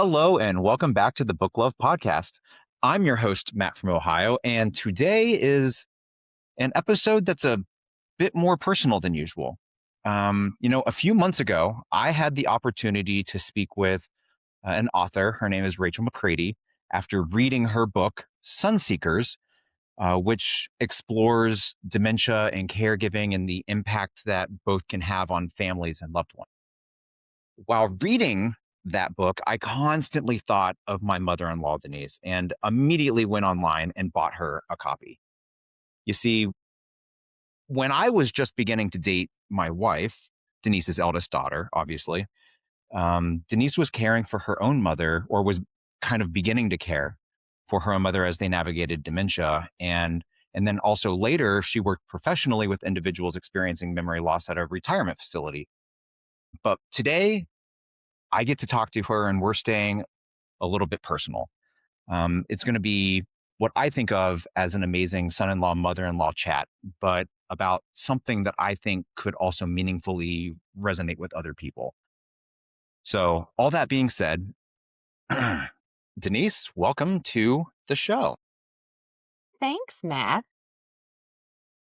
Hello, and welcome back to the Book Love Podcast. I'm your host, Matt from Ohio, and today is an episode that's a bit more personal than usual. A few months ago, I had the opportunity to speak with an author. Her name is Rachel McRady. After reading her book, Sunseekers, which explores dementia and caregiving and the impact that both can have on families and loved ones. While reading that book, I constantly thought of my mother-in-law, Denise, and immediately went online and bought her a copy. You see, when I was just beginning to date my wife, Denise's eldest daughter, obviously, Denise was caring for her own mother, or was kind of beginning to care for her own mother as they navigated dementia. And then also later, she worked professionally with individuals experiencing memory loss at a retirement facility. But today, I get to talk to her, and we're staying a little bit personal. It's going to be what I think of as an amazing son-in-law, mother-in-law chat, but about something that I think could also meaningfully resonate with other people. So all that being said, Denise, welcome to the show. Thanks, Matt.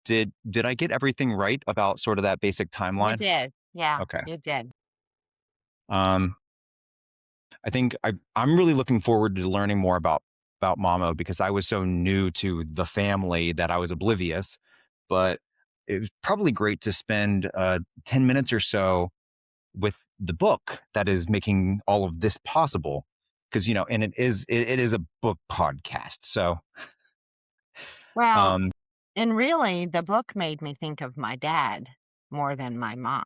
Did I get everything right about sort of that basic You timeline? did. Yeah, Okay. you did. Um, I think I'm really looking forward to learning more about Mama, because I was so new to the family that I was oblivious. But it was probably great to spend 10 minutes or so with the book that is making all of this possible. Because, and it is a book podcast. So, Well, um, and really, the book made me think of my dad more than my mom.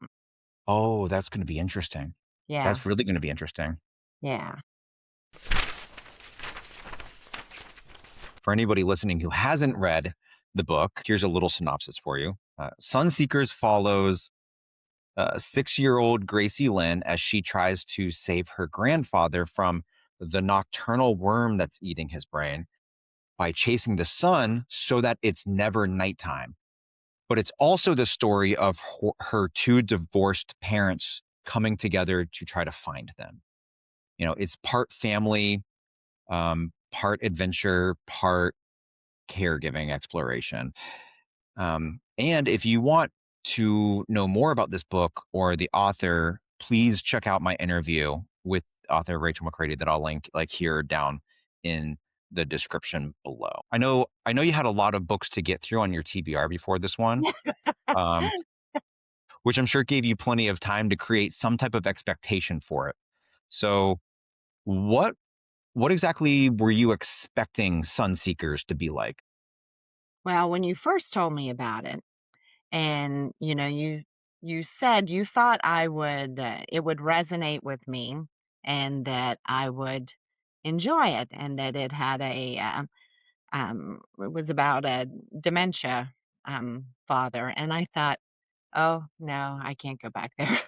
oh, that's going to be interesting. Yeah, That's really going to be interesting. yeah. For anybody listening who hasn't read the book, here's a little synopsis for you. Sunseekers follows 6-year-old Gracie Lynn as she tries to save her grandfather from the nocturnal worm that's eating his brain by chasing the sun so that it's never nighttime. But it's also the story of her two divorced parents coming together to try to find them. It's part family, part adventure, part caregiving exploration. And if you want to know more about this book or the author, please check out my interview with author Rachel McRady that I'll link here down in the description below. I know you had a lot of books to get through on your TBR before this one, um, which I'm sure gave you plenty of time to create some type of expectation for it. So what exactly were you expecting Sunseekers to be like? Well, when you first told me about it, and you said you thought it would resonate with me, and that I would enjoy it, and that it had it was about a dementia father, and I thought, oh no, I can't go back there.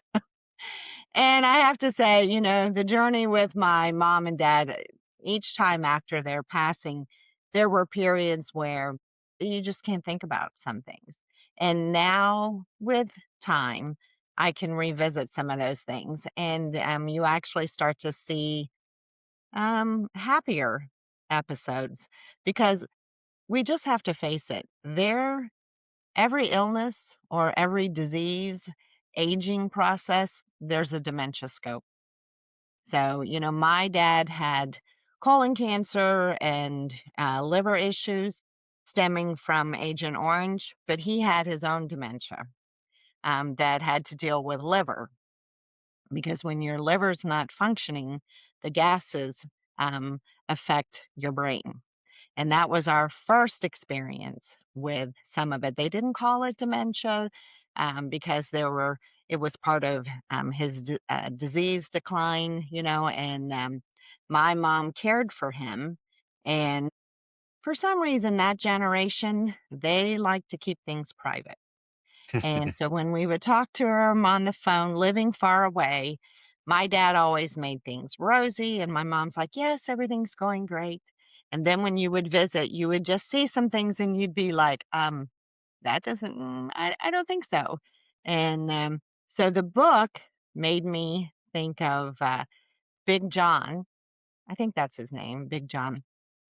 And I have to say, the journey with my mom and dad, each time after their passing, there were periods where you just can't think about some things. And now with time, I can revisit some of those things. And you actually start to see happier episodes, because we just have to face it. Every illness or every disease, aging process, there's a dementia scope. So, my dad had colon cancer and liver issues stemming from Agent Orange, but he had his own dementia that had to deal with liver, because when your liver's not functioning, the gases affect your brain. And that was our first experience with some of it. They didn't call it dementia because it was part of his disease decline, and my mom cared for him. And for some reason, that generation, they like to keep things private. And so when we would talk to him on the phone, living far away, my dad always made things rosy. And my mom's like, yes, everything's going great. And then when you would visit, you would just see some things and you'd be like, that doesn't, I don't think so. And so the book made me think of Big John. I think that's his name, Big John.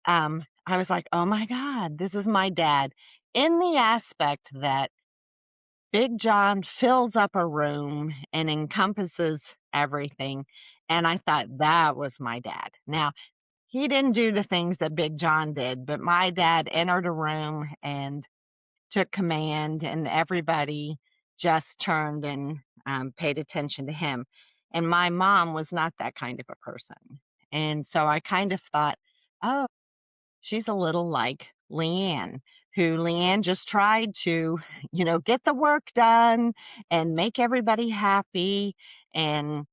I was like, "Oh my god, this is my dad," in the aspect that Big John fills up a room and encompasses everything, and I thought that was my dad. Now, he didn't do the things that Big John did, but my dad entered a room and took command, and everybody just turned and, paid attention to him, and my mom was not that kind of a person, and so I kind of thought, "Oh, she's a little like Leanne, who Leanne just tried to, get the work done and make everybody happy and,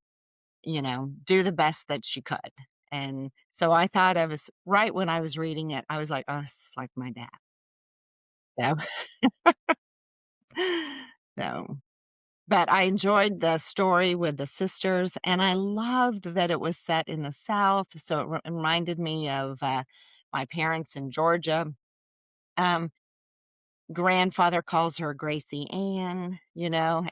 do the best that she could." And so I thought I was right when I was reading it, I was like, "Oh, this is like my dad." So so but I enjoyed the story with the sisters, and I loved that it was set in the South, so it reminded me of, my parents in Georgia. Um, Grandfather calls her Gracie Ann,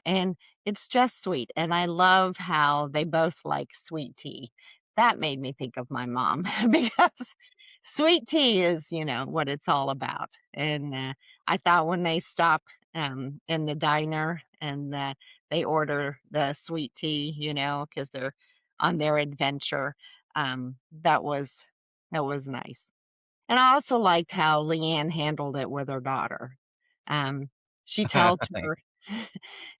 and it's just sweet, and I love how they both like sweet tea. That made me think of my mom because sweet tea is, what it's all about, and, I thought when they stop, in the diner and, they order the sweet tea, because 'cause they're on their adventure, that was nice. And I also liked how Leanne handled it with her daughter. Um, she tells her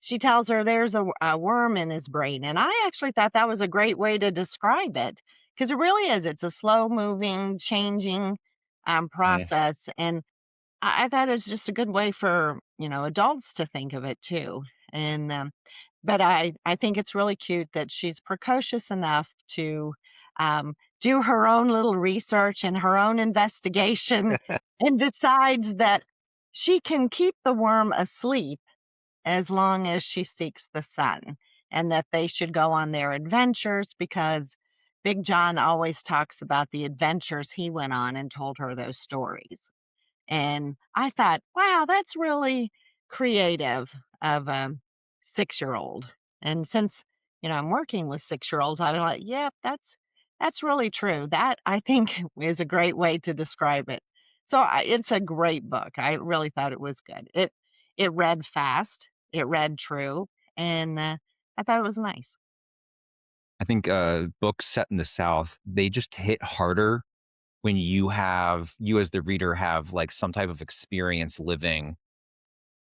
she tells her there's a worm in his brain, and I actually thought that was a great way to describe it because it really is. It's a slow-moving, changing, Yeah. process, and I thought it's just a good way for, adults to think of it too. And, but I think it's really cute that she's precocious enough to, do her own little research and her own investigation and decides that she can keep the worm asleep as long as she seeks the sun, and that they should go on their adventures because Big John always talks about the adventures he went on and told her those stories. And I thought, wow, that's really creative of a 6-year-old. And since, I'm working with 6-year-olds, I was like, yep, that's really true. That I think is a great way to describe it. So it's a great book. I really thought it was good. It read fast, it read true, and I thought it was nice. I think books set in the South, they just hit harder when you as the reader have like some type of experience living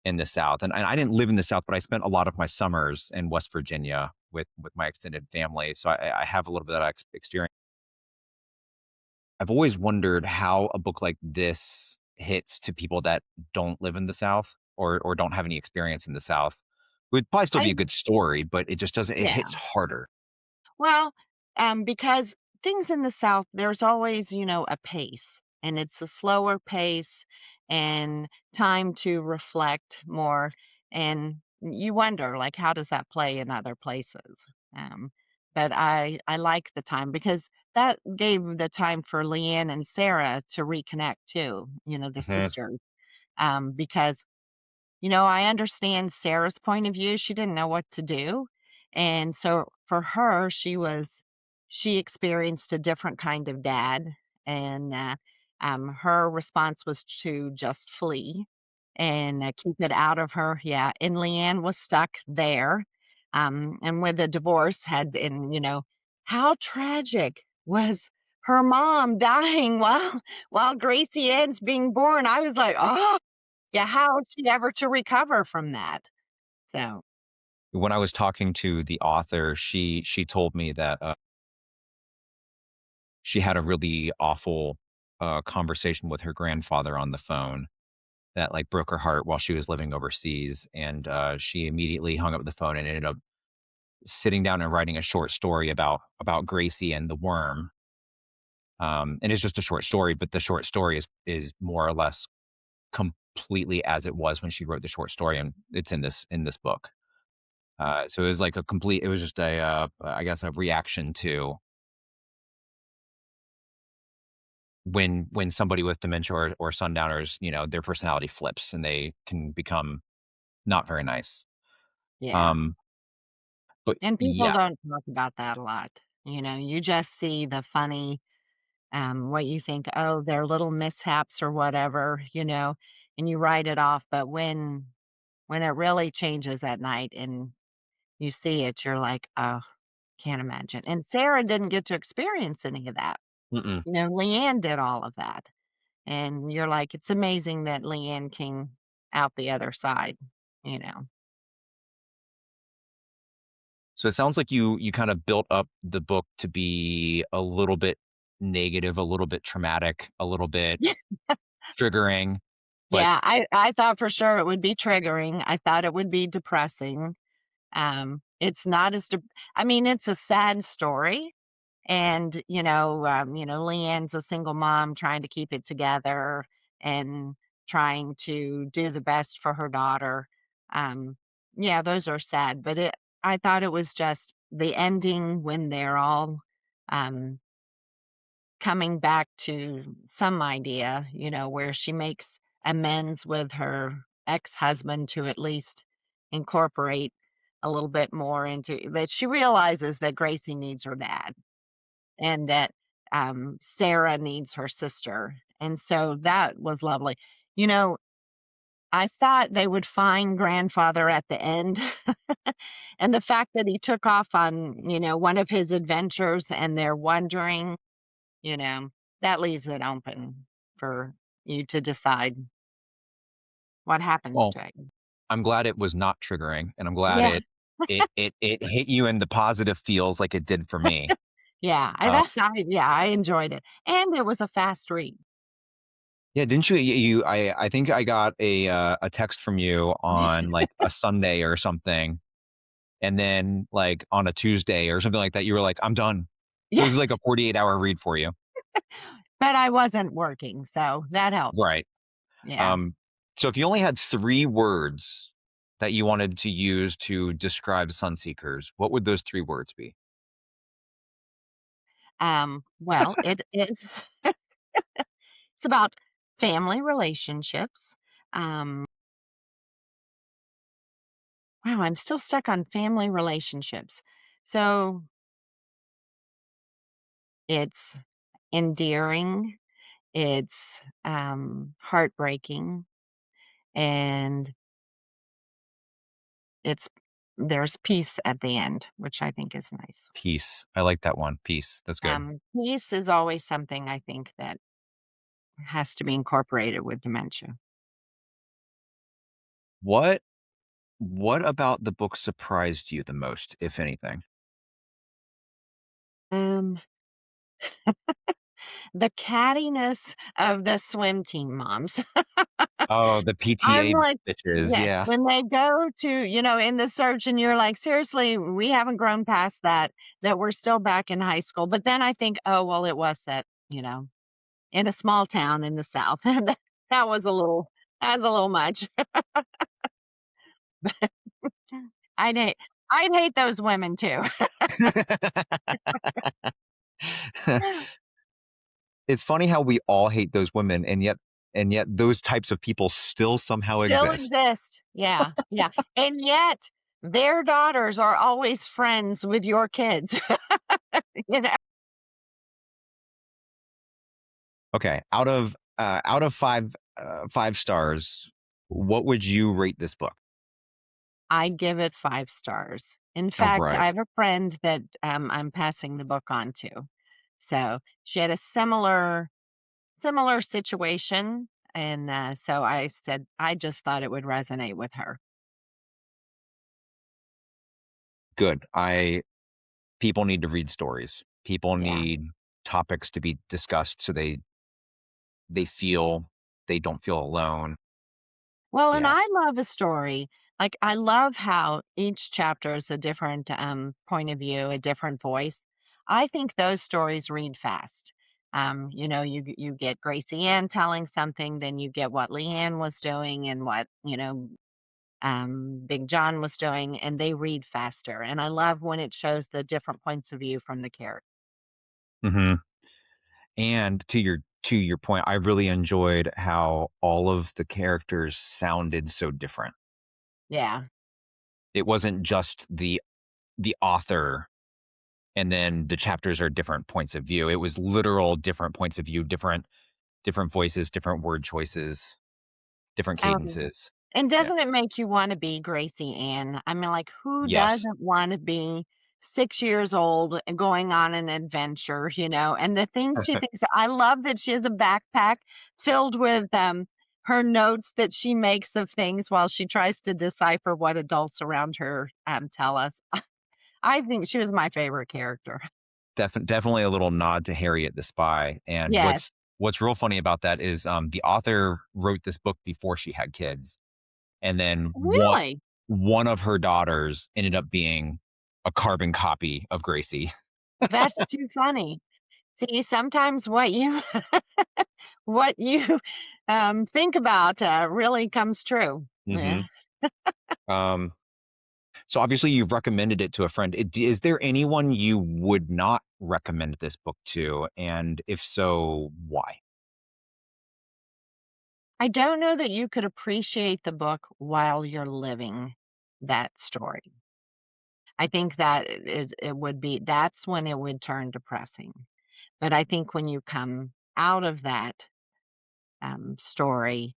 in the South. And I didn't live in the South, but I spent a lot of my summers in West Virginia with my extended family. So I have a little bit of that experience. I've always wondered how a book like this hits to people that don't live in the South or don't have any experience in the South. It would probably still be I a good story, but it just doesn't, it Yeah. hits harder. Well, because things in the South, there's always, a pace, and it's a slower pace and time to reflect more. And you wonder, like, how does that play in other places? Um, but I like the time because that gave the time for Leanne and Sarah to reconnect too, the Mhm. sisters. Because I understand Sarah's point of view, she didn't know what to do, and so for her, she experienced a different kind of dad, and, her response was to just flee and, keep it out of her, yeah, and Leanne was stuck there, and with the divorce how tragic was her mom dying while Gracie Ann's being born. I was like, "Oh." Yeah, how is she ever to recover from that? So, When I was talking to the author, she told me that she had a really awful conversation with her grandfather on the phone that like broke her heart while she was living overseas, and she immediately hung up the phone and ended up sitting down and writing a short story about Gracie and the worm. And it's just a short story, but the short story is more or less completely as it was when she wrote the short story, and it's in this book. So it was like a complete. It was just a, I guess, a reaction to when somebody with dementia or sundowners, their personality flips and they can become not very nice. yeah, Um, but and people yeah, don't talk about that a lot. You just see the funny, what you think, oh, they're little mishaps or whatever, and you write it off. But when it really changes at night and you see it, you're like, oh, can't imagine. And Sarah didn't get to experience any of that. Mm-mm. Leanne did all of that. And you're like, it's amazing that Leanne came out the other side, you know. So it sounds like you kind of built up the book to be a little bit negative, a little bit traumatic, a little bit triggering, but Yeah, I thought for sure it would be triggering. I thought it would be depressing. It's not as dep I mean, it's a sad story, and, Leanne's a single mom trying to keep it together and trying to do the best for her daughter. Um, yeah, those are sad, but I thought it was just the ending when they're all, um coming back to some idea, where she makes amends with her ex-husband to at least incorporate a little bit more into that she realizes that Gracie needs her dad and that Sarah needs her sister. And so that was lovely. You know, I thought they would find grandfather at the end. And the fact that he took off on, one of his adventures and they're wondering you know, that leaves it open for you to decide what happens well, to it. I'm glad it was not triggering, and I'm glad Yeah, it hit you in the positive feels like it did for me. yeah, Uh, I enjoyed it, and it was a fast read. yeah, didn't I think I got a text from you on, like, a Sunday or something, and then, like, on a Tuesday or something like that, you were like, "I'm done." So Yeah, it was like a 48-hour read for you. but I wasn't working, so that helped. Right. Yeah, Um, so if you only had 3 words that you wanted to use to describe Sunseekers, what would those 3 words be? well, it's it's about family relationships. Um, wow, I'm still stuck on family relationships. So, it's endearing, it's, heartbreaking, and It's there's peace at the end, which I think is nice. Peace. I like that one. Peace. That's good. Peace is always something I think that has to be incorporated with dementia. What what about the book surprised you the most, if anything? Um, the cattiness of the swim team moms. Oh, the I'm PTA like, bitches, yes, yeah. when they go to, in the search and you're like, seriously, we haven't grown past that we're still back in high school. But then I think, oh, well, it was set, in a small town in the South. And that was that was a little much. I'd hate I'd hate those women too. It's funny how we all hate those women, and yet those types of people still somehow Still exist. exist. Yeah, yeah, and yet their daughters are always friends with your kids, you know? Okay, out of 5 stars, what would you rate this book? I'd give it 5 stars. In All fact, I right. have a friend that, I'm passing the book on to. So, she had a similar situation, and, so I said I just thought it would resonate with her. Good. I People need to read stories. People Yeah. need topics to be discussed so they feel they don't feel alone. Well, and Yeah. I love a story. Like, I love how each chapter is a different point of view, a different voice. I think those stories read fast. You get Gracie Ann telling something, then you get what Leanne was doing and what Big John was doing, and they read faster. And I love when it shows the different points of view from the character. Mhm. And to your point, I really enjoyed how all of the characters sounded so different. Yeah, It wasn't just the author and then the chapters are different points of view. It was literal different points of view, different voices, different word choices, different Um, cadences. and Yeah. doesn't it make you wanna be Gracie Ann? I mean, like, who Yes. doesn't wanna be 6 years old and going on an adventure, and the things she thinks I love that she has a backpack filled with, her notes that she makes of things while she tries to decipher what adults around her, tell us. I think she was my favorite character. Definitely a little nod to Harriet the Spy. And Yes. what's real funny about that is the author wrote this book before she had kids. And then Really? one of her daughters ended up being a carbon copy of Gracie. That's too funny. See, sometimes what you, think about, really comes true. Yeah. Hmm. Um, so obviously you've recommended it to a friend. Is there anyone you would not recommend this book to? And if so, why? I don't know that you could appreciate the book while you're living that story. I think that it would be that's when it would turn depressing. But I think when you come out of that, story,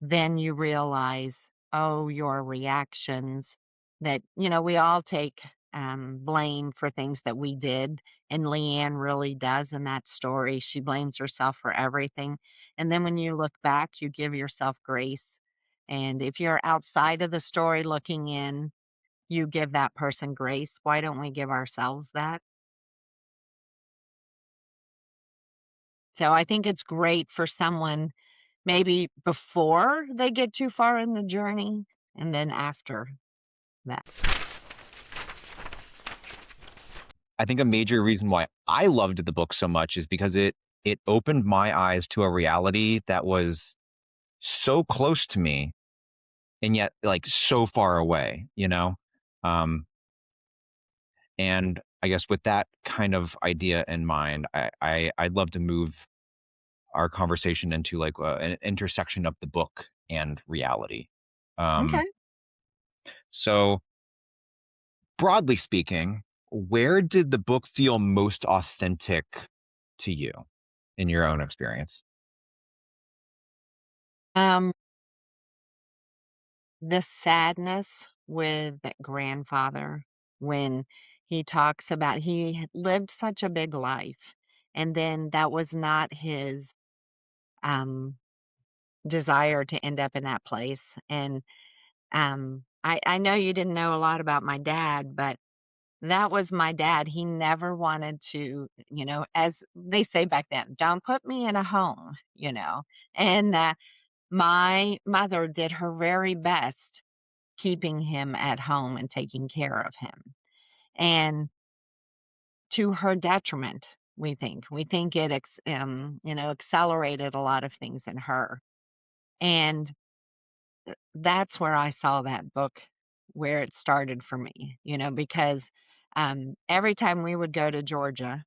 then you realize, oh, your reactions that, we all take blame for things that we did. And Leanne really does in that story. She blames herself for everything. And then when you look back, you give yourself grace. And if you're outside of the story looking in, you give that person grace. Why don't we give ourselves that? So I think it's great for someone maybe before they get too far in the journey and then after that. I think a major reason why I loved the book so much is because it opened my eyes to a reality that was so close to me and yet like so far away, you know? Um, and I guess with that kind of idea in mind, I'd love to move our conversation into like an intersection of the book and reality. Um, Okay. so broadly speaking, where did the book feel most authentic to you in your own experience? Um, the sadness with that grandfather when he talks about he had lived such a big life, and then that was not his, um, desire to end up in that place, and, I know you didn't know a lot about my dad, but that was my dad. He never wanted to, as they say back then, "Don't put me in a home," and, my mother did her very best keeping him at home and taking care of him, and to her detriment, we think. We think it accelerated a lot of things in her, and that's where I saw that book, where it started for me, because, every time we would go to Georgia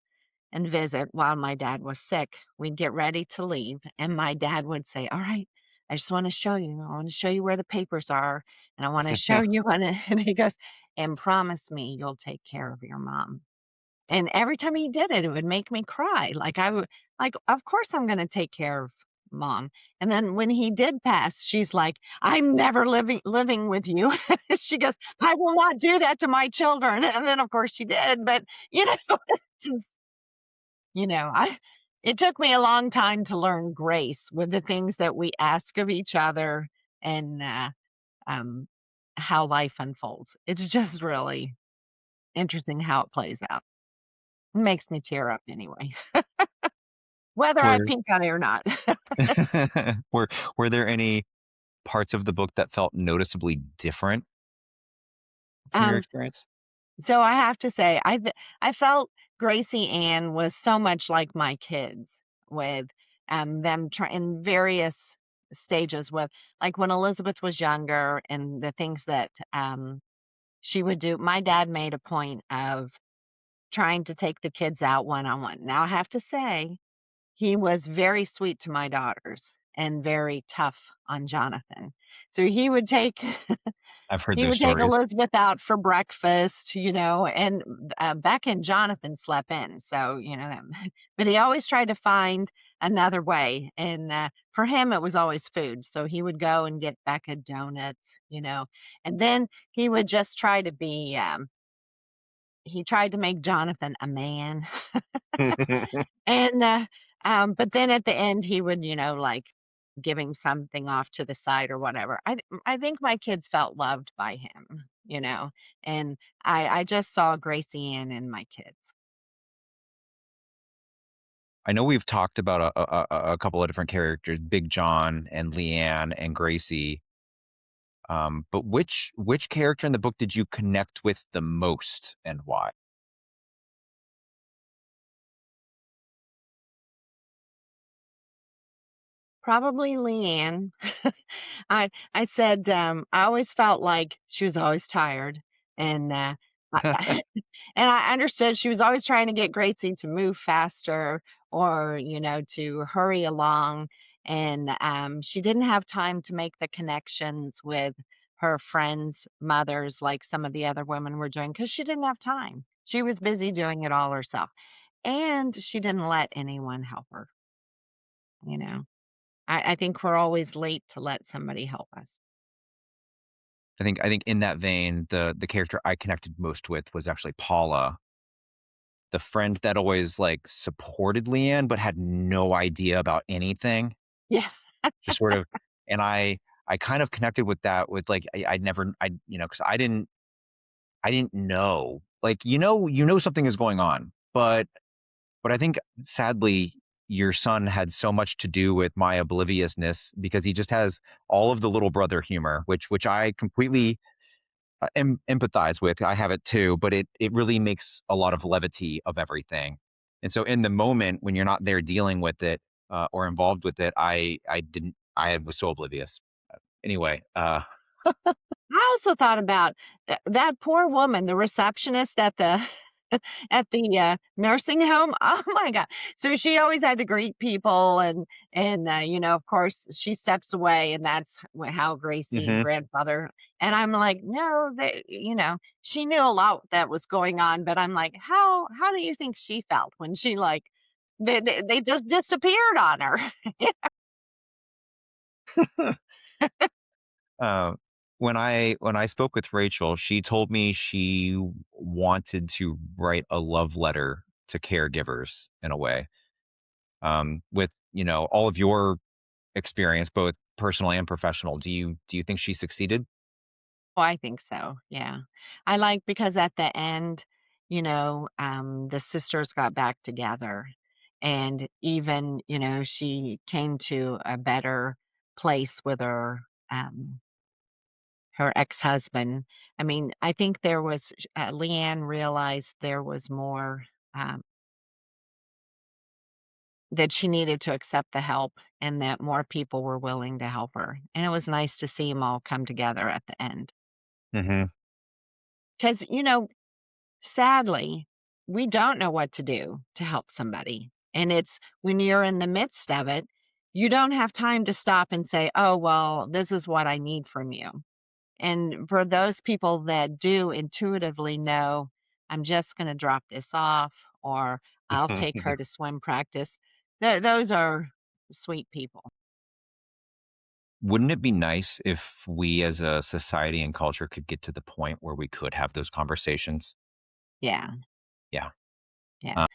and visit while my dad was sick, we'd get ready to leave, and my dad would say, "All right, I just wanna show you. I wanna show you where the papers are, and I wanna show you when" and he goes, "And promise me you'll take care of your mom." And every time he did it, it would make me cry. Like, I would like, "Of course I'm gonna take care of mom." And then when he did pass, she's like, "I'm never living with you." She goes, "I will not do that to my children." And then, of course, she did, but, just I it took me a long time to learn grace with the things that we ask of each other and, um, how life unfolds. It's just really interesting how it plays out. It makes me tear up anyway, whether I Were pink on it or not. were were there any parts of the book that felt noticeably different from your Um, experience? so I have to say, I felt Gracie Ann was so much like my kids with, them in various stages with like, when Elizabeth was younger and the things that, she would do. My dad made a point of trying to take the kids out one-on-one. Now, I have to say, he was very sweet to my daughters, and very tough on Jonathan. So he would take I've heard he those would take stories. Elizabeth out for breakfast, and, Beck and Jonathan slept in, so, that but he always tried to find another way, and, for him, it was always food, so he would go and get Becca donuts, and then he would just try to be, he tried to make Jonathan a man, and, but then at the end, he would, like, give him something off to the side or whatever. I think my kids felt loved by him, and I just saw Gracie Ann in my kids. I know we've talked about a couple of different characters, Big John and Leanne and Gracie. But which character in the book did you connect with the most and why? Probably Leanne. I said, I always felt like she was always tired, and, and I understood she was always trying to get Gracie to move faster or, to hurry along, and, she didn't have time to make the connections with her friends' mothers like some of the other women were doing because she didn't have time. She was busy doing it all herself, and she didn't let anyone help her, you know? I think we're always late to let somebody help us. I think in that vein, the character I connected most with was actually Paula, the friend that always like supported Leanne but had no idea about anything. Yeah. Just sort of, and I kind of connected with that with like I'd never because I didn't know like you know something is going on, but I think sadly your son had so much to do with my obliviousness because he just has all of the little brother humor, which I completely empathize with. I have it too, but it really makes a lot of levity of everything. And so in the moment when you're not there dealing with it or involved with it, I didn't. I was so oblivious. Anyway, I also thought about that poor woman, the receptionist at the at the, nursing home. Oh my god. So she always had to greet people and, of course, she steps away, and that's how Gracie and mhm. grandfather and I'm like, "No, she knew a lot that was going on," but I'm like, "How do you think she felt when she, like they just disappeared on her?" Uh, when I spoke with Rachel, she told me she wanted to write a love letter to caregivers in a way. With all of your experience, both personal and professional, do you think she succeeded? Oh, I think so, yeah. I like because at the end, the sisters got back together, and even, she came to a better place with her ex-husband. I mean, I think there was Leanne realized there was more, um, that she needed to accept the help and that more people were willing to help her, and it was nice to see them all come together at the end. Hmm. 'Cause, sadly, we don't know what to do to help somebody. And it's when you're in the midst of it, you don't have time to stop and say, oh, well, this is what I need from you. And for those people that do intuitively know, I'm just going to drop this off or I'll take her to swim practice, those are sweet people. Wouldn't it be nice if we as a society and culture could get to the point where we could have those conversations? Yeah. Yeah. Yeah.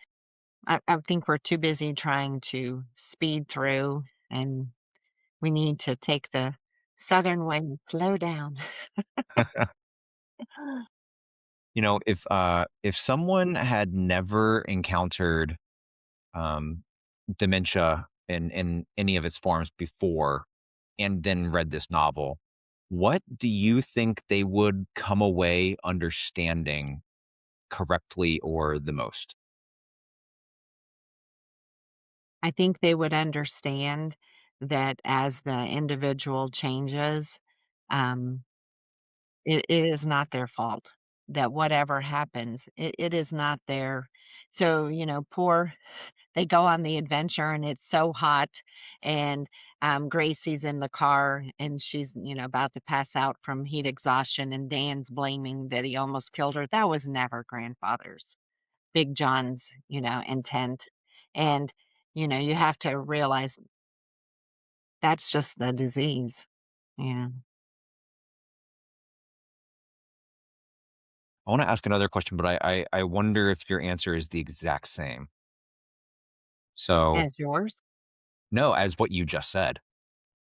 Uh, I think we're too busy trying to speed through and we need to take the southern way and slow down. if someone had never encountered um, dementia in any of its forms before and then read this novel, what do you think they would come away understanding correctly or the most? I think they would understand that as the individual changes, um, it is not their fault. That whatever happens, it is not their so, poor they go on the adventure and it's so hot and Gracie's in the car and she's, about to pass out from heat exhaustion, and Dan's blaming that he almost killed her. That was never grandfather's, Big John's, intent. And, you have to realize that's just the disease. Yeah. I want to ask another question, but I wonder if your answer is the exact same. So, As yours? no, as what you just said.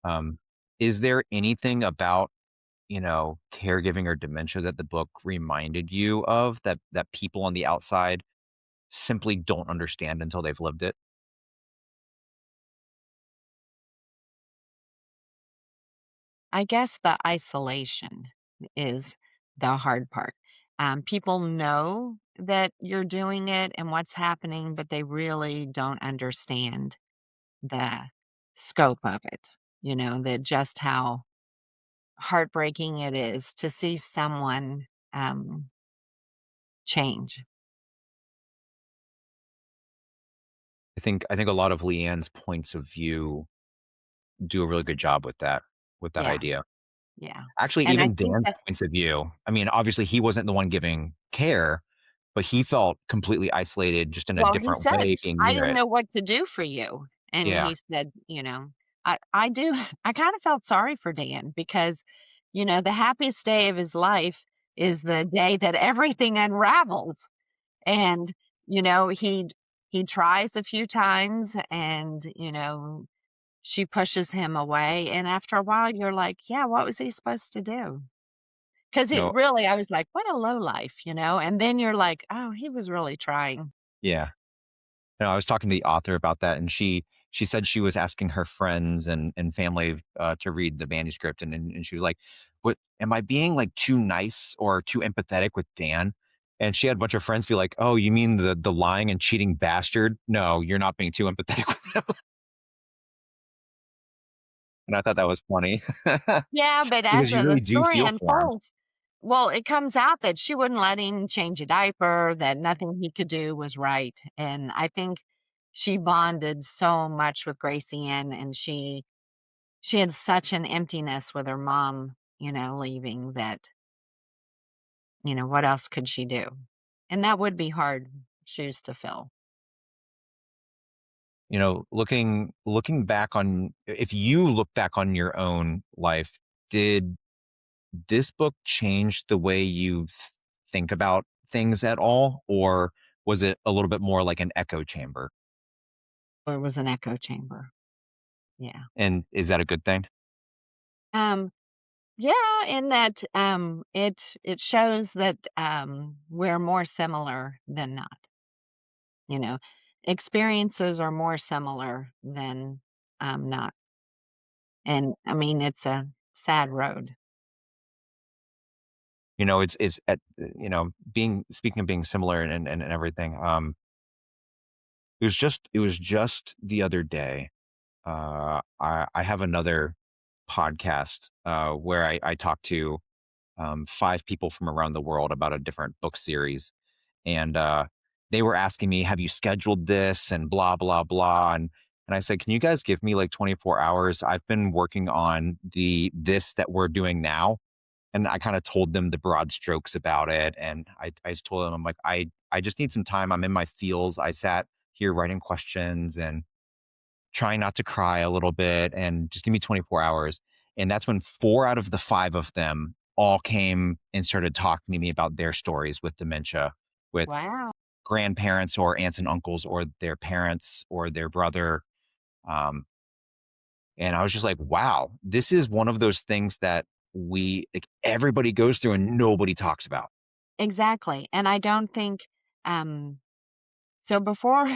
Um, is there anything about, caregiving or dementia that the book reminded you of that people on the outside simply don't understand until they've lived it? I guess the isolation is the hard part. People know that you're doing it and what's happening, but they really don't understand the scope of it. That just how heartbreaking it is to see someone change. I think a lot of Leanne's points of view do a really good job with that Yeah, idea. yeah. Actually, And I even think Dan's that, points of view, I mean, obviously, he wasn't the one giving care, but he felt completely isolated just in a well, he different said, way being "I near didn't it. know what to do for you." And Yeah. he said, I do, I kind of felt sorry for Dan because, the happiest day of his life is the day that everything unravels. And, he tries a few times and, she pushes him away. And after a while, you're like, yeah, what was he supposed to do? Because You it know, really, I was like, what a low life, And then you're like, oh, he was really trying. yeah. I was talking to the author about that, and she said she was asking her friends and family, to read the manuscript, and she was like, "What am I being, like, too nice or too empathetic with Dan?" And she had a bunch of friends be like, "Oh, you mean the lying and cheating bastard? No, you're not being too empathetic with him." And I thought that was funny. Yeah, but as Because you the really do story feel for him. unfolds, well, it comes out that she wouldn't let him change a diaper, that nothing he could do was right. And I think she bonded so much with Gracie Ann, and she had such an emptiness with her mom, leaving that, what else could she do? And that would be hard shoes to fill. Looking back on if you look back on your own life, did this book change the way you think about things at all, or was it a little bit more like an echo chamber? Or it was an echo chamber. Yeah. And is that a good thing? Um, yeah, in that it shows that we're more similar than not. You know, Experiences are more similar than not. And I mean, it's a sad road. It's at being speaking of being similar and everything. It was just the other day. I have another podcast, where I talk to, five people from around the world about a different book series, and they were asking me, "Have you scheduled this?" and blah blah blah, and I said, "Can you guys give me like 24 hours? I've been working on this that we're doing now." And I kind of told them the broad strokes about it, and I just told them, I'm like, I just need some time. I'm in my feels. I sat here writing questions and trying not to cry a little bit, and just give me 24 hours. And that's when four out of the five of them all came and started talking to me about their stories with dementia, with Wow. grandparents or aunts and uncles or their parents or their brother. Um, and I was just like, wow, this is one of those things that like, everybody goes through and nobody talks about. Exactly. And I don't think um so before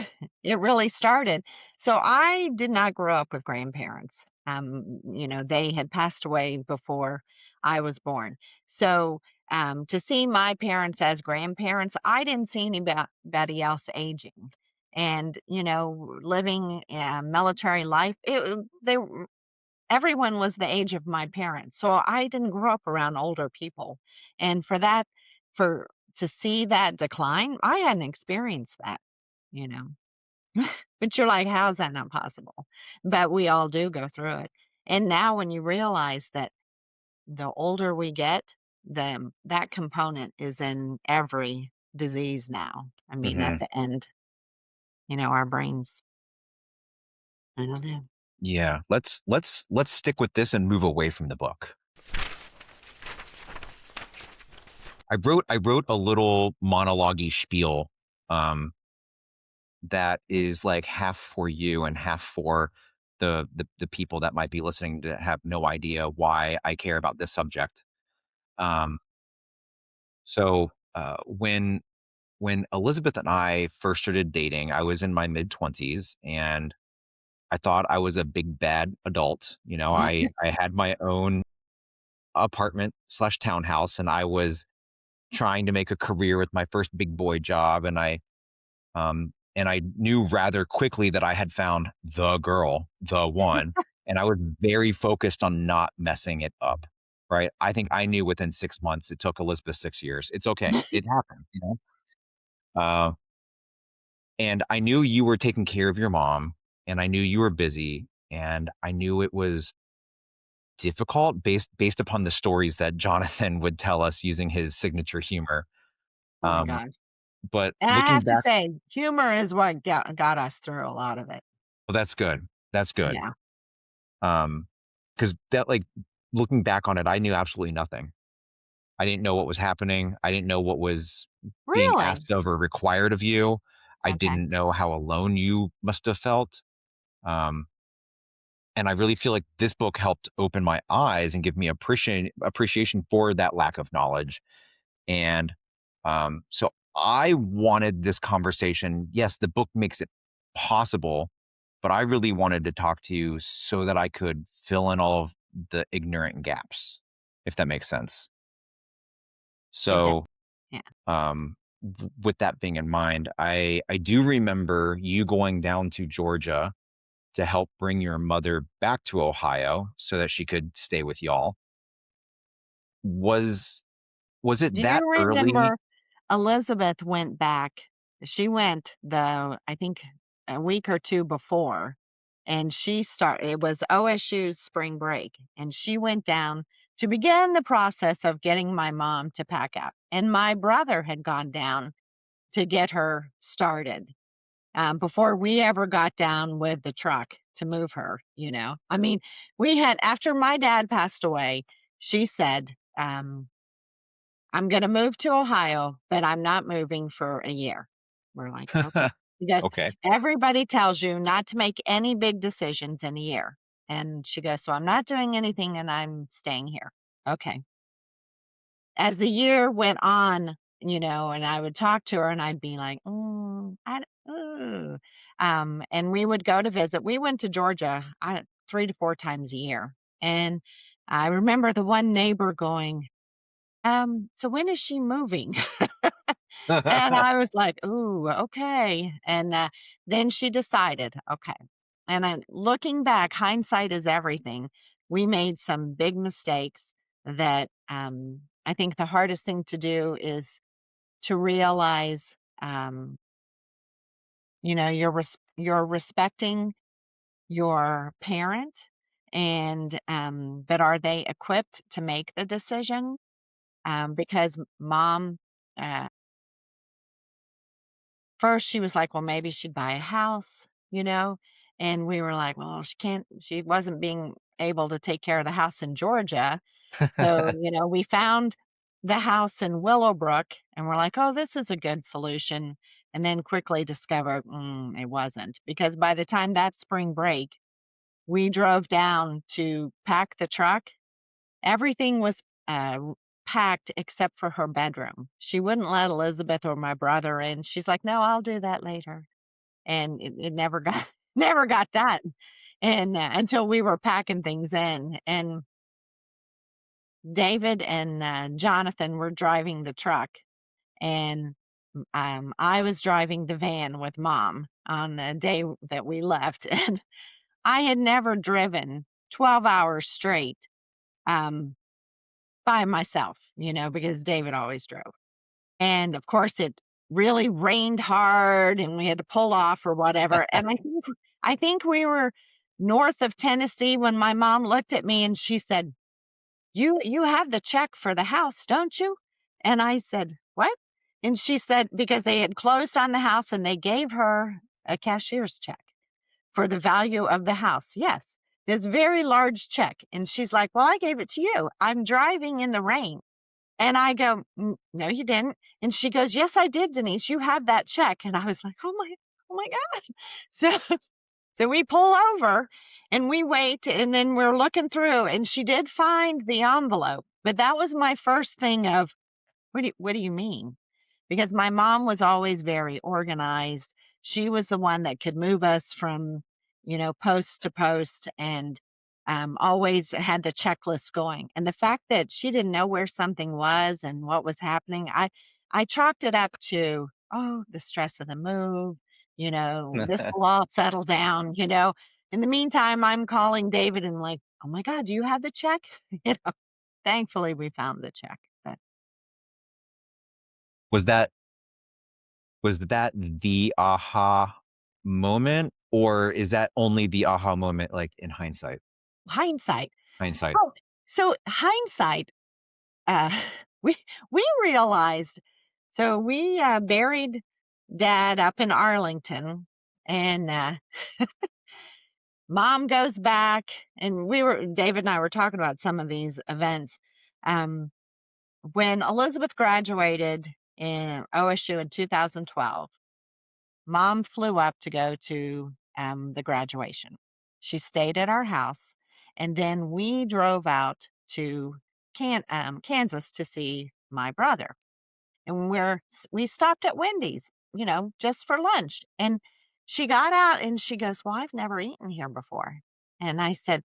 it really started, so I did not grow up with grandparents. They had passed away before I was born. So, to see my parents as grandparents, I didn't see anybody else aging. And, living a military life, everyone was the age of my parents. So I didn't grow up around older people. And for to see that decline, I hadn't experienced that, you know. But you're like, "How is that not possible?" But we all do go through it. And now when you realize that the older we get, that component is in every disease now. I mean, at Hmm. the end, our brains, I don't know. Yeah. Let's stick with this and move away from the book. I wrote a little monologue spiel um, that is like half for you and half for the people that might be listening to have no idea why I care about this subject. Um, so when Elizabeth and I first started dating, I was in my mid 20s and I thought I was a big bad adult. I had my own apartment slash townhouse and I was trying to make a career with my first big boy job and I knew rather quickly that I had found the girl, the one, and I was very focused on not messing it up. Right. I think I knew within 6 months. It took Elizabeth 6 years. It's okay. It happened. Uh, and I knew you were taking care of your mom, and I knew you were busy, and I knew it was difficult based upon the stories that Jonathan would tell us using his signature humor. Oh my Um, gosh. but And I looking have to back, say, humor is what got us through a lot of it. well, that's good. That's good. Yeah. Um, because that like looking back on it, I knew absolutely nothing. I didn't know what was happening. I didn't know what was being Really? asked of or required of you. I Okay. didn't know how alone you must have felt. Um, and I really feel like this book helped open my eyes and give me appreciation for that lack of knowledge. And so I wanted this conversation. Yes, the book makes it possible, but I really wanted to talk to you so that I could fill in all of the ignorant gaps, if that makes sense. It did. So, Yeah. with that being in mind, I do remember you going down to Georgia to help bring your mother back to Ohio so that she could stay with y'all. Was was it Do that you early? remember Elizabeth went back? She went I think a week or 2 before, and it was OSU's spring break, and she went down to begin the process of getting my mom to pack up, and my brother had gone down to get her started, before we ever got down with the truck to move her. I mean, we had after my dad passed away, she said, "I'm gonna move to Ohio, but I'm not moving for a year." We're like, "Okay." Because Okay. everybody tells you not to make any big decisions in a year. And she goes, "So I'm not doing anything and I'm staying here." Okay. As the year went on, and I would talk to her and I'd be like, and we would go to visit. We went to Georgia 3 to 4 times a year. And I remember the one neighbor going, "So when is she moving?" And I was like, "Ooh, okay." And, then she decided, okay. And then looking back, hindsight is everything. We made some big mistakes that, I think the hardest thing to do is to realize, you're respecting your parent and, but are they equipped to make the decision? Because mom, uh first, she was like, "Well, maybe she'd buy a house," and we were like, "Well, she wasn't being able to take care of the house in Georgia." So, we found the house in Willowbrook and we're like, "Oh, this is a good solution." And then quickly discovered, it wasn't, because by the time that spring break, we drove down to pack the truck. Everything was, packed except for her bedroom. She wouldn't let Elizabeth or my brother in. She's like, "No, I'll do that later." And it never got never got done, and, until we were packing things in, and David and, Jonathan were driving the truck, and, I was driving the van with mom on the day that we left, and I had never driven 12 hours straight, um, by myself, because David always drove. And of course, it really rained hard and we had to pull off or whatever. And I think we were north of Tennessee when my mom looked at me and she said, you have the check for the house, don't you?" And I said, "What?" And she said, because they had closed on the house and they gave her a cashier's check for the value of the house. Yes, this very large check. And she's like, "Well, I gave it to you. I'm driving in the rain." And I go, No, you didn't." And she goes, "Yes, I did, Denise. You have that check." And I was like, oh my God. So, so we pull over and we wait and then we're looking through and she did find the envelope. But that was my first thing of, what do you mean? Because my mom was always very organized. She was the one that could move us from, post to post and always had the checklist going. And the fact that she didn't know where something was and what was happening, I chalked it up to, oh, the stress of the move, this will all settle down. In the meantime, I'm calling David and like, oh my God, do you have the check? You know, thankfully we found the check. But Was that the aha moment, or is that only the aha moment, like in hindsight? hindsight. Hindsight. Oh, so hindsight, uh, we we realized, so we buried Dad up in Arlington, and Mom goes back, and David and I were talking about some of these events. Um, when Elizabeth graduated in OSU in 2012, Mom flew up to go to the graduation. She stayed at our house, and then we drove out to Kansas to see my brother. And we stopped at Wendy's, just for lunch. And she got out and she goes, "Well, I've never eaten here before." And I said,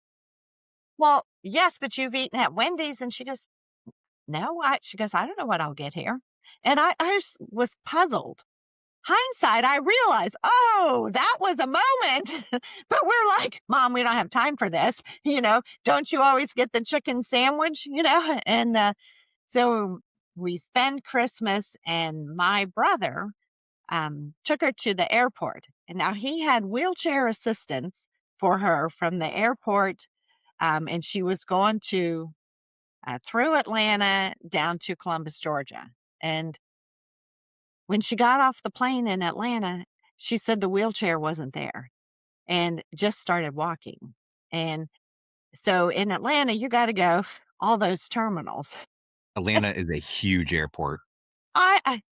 "Well, yes, but you've eaten at Wendy's." And she goes, "No." She goes, "I don't know what I'll get here." And I just was puzzled. Hindsight, I realized, oh, that was a moment. But we're like, "Mom, we don't have time for this." Don't you always get the chicken sandwich? And so we spend Christmas, and my brother took her to the airport. And now he had wheelchair assistance for her from the airport. And she was going to through Atlanta down to Columbus, Georgia. And when she got off the plane in Atlanta, she said the wheelchair wasn't there and just started walking. And so in Atlanta, you got to go all those terminals. Atlanta is a huge airport.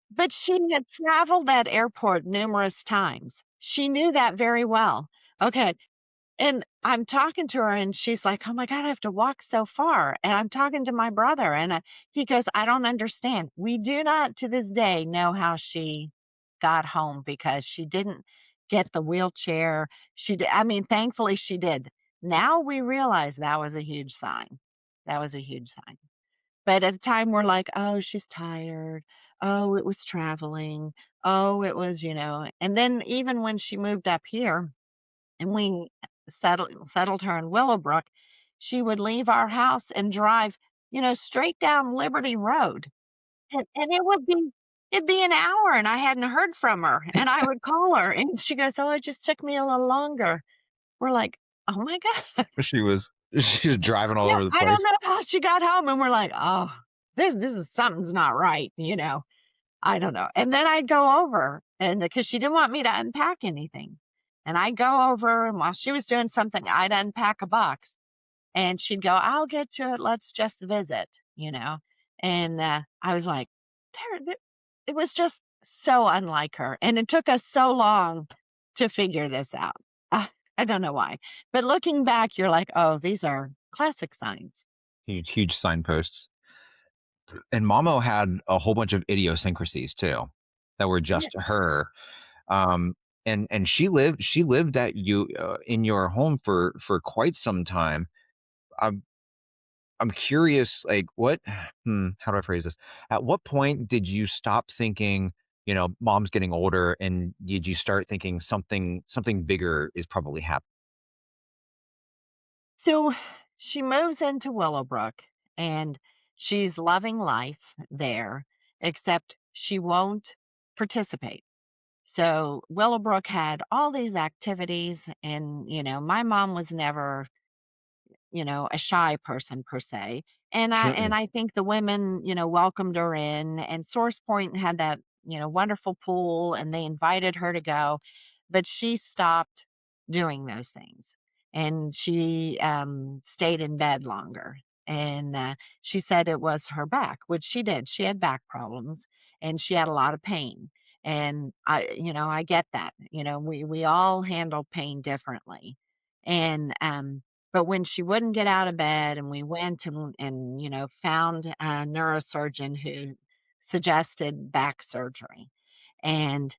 But she had traveled that airport numerous times. She knew that very well. Okay. And I'm talking to her and she's like, "Oh my God, I have to walk so far." And I'm talking to my brother and he goes, "I don't understand." We do not to this day know how she got home because she didn't get the wheelchair. I mean, thankfully she did. Now we realize that was a huge sign. That was a huge sign. But at the time we're like, "Oh, she's tired. Oh, it was traveling. Oh, it was, And then even when she moved up here, and we settled her in Willowbrook, she would leave our house and drive, straight down Liberty Road. And it'd be an hour and I hadn't heard from her. And I would call her and she goes, "Oh, it just took me a little longer." We're like, "Oh my God." She was driving all Yeah, over the I don't place. know how she got home. And we're like, "Oh, this is something's not right, I don't know." And then I'd go over and because she didn't want me to unpack anything. And I'd go over and while she was doing something, I'd unpack a box and she'd go, "I'll get to it. Let's just visit." And I was like, it was just so unlike her. And it took us so long to figure this out. I don't know why. But looking back, you're like, oh, these are classic signs. Huge signposts. And Mamo had a whole bunch of idiosyncrasies too that were Yeah. just her. Um, and she lived at you in your home for quite some time. I'm I'm curious, like what? How do I phrase this? At what point did you stop thinking, mom's getting older, and did you start thinking something bigger is probably happening? So she moves into Willowbrook and she's loving life there, except she won't. participate. So Willowbrook had all these activities, and my mom was never a shy person per se. And I think the women, welcomed her in, and Source Point had that, wonderful pool, and they invited her to go, but she stopped doing those things. And she stayed in bed longer. And she said it was her back, which she did. She had back problems and she had a lot of pain. And I get that. We all handle pain differently. And but when she wouldn't get out of bed and we went and found a neurosurgeon who suggested back surgery. And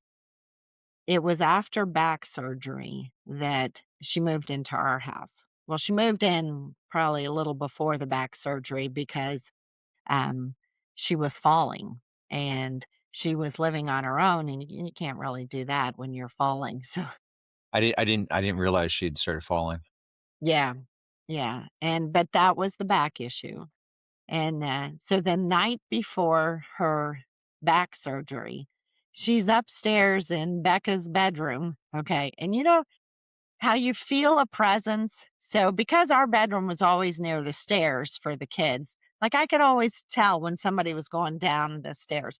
it was after back surgery that she moved into our house. Well, she moved in probably a little before the back surgery because um, she was falling and she was living on her own, and you can't really do that when you're falling. So I didn't realize she'd started falling. yeah, yeah. But that was the back issue. And, so the night before her back surgery, she's upstairs in Becca's bedroom, okay? And you know how you feel a presence? So because our bedroom was always near the stairs for the kids, like, I could always tell when somebody was going down the stairs.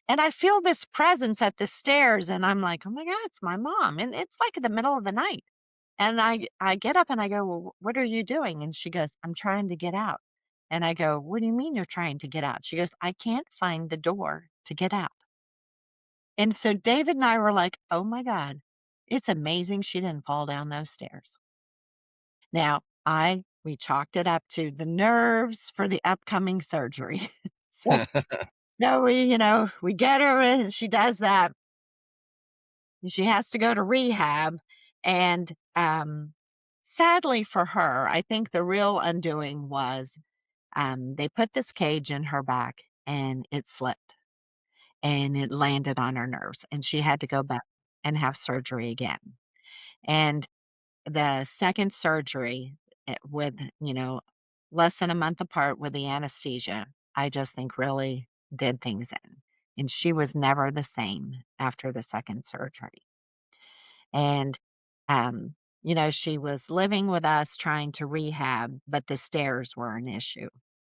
And I feel this presence at the stairs, and I'm like, "Oh my god, it's my mom." And it's, like, in the middle of the night. And I get up and I go, "Well, what are you doing?" And she goes, "I'm trying to get out." And I go, "What do you mean you're trying to get out?" She goes, "I can't find the door to get out." And so David and I were like, "Oh my God, it's amazing she didn't fall down those stairs." Now, we chalked it up to the nerves for the upcoming surgery. So, no, we get her and she does that. And she has to go to rehab. And sadly for her, I think the real undoing was they put this cage in her back and it slipped and it landed on her nerves. And she had to go back and have surgery again. And the second surgery, with, less than a month apart with the anesthesia, I just think really did things in. And she was never the same after the second surgery. And, she was living with us trying to rehab, but the stairs were an issue.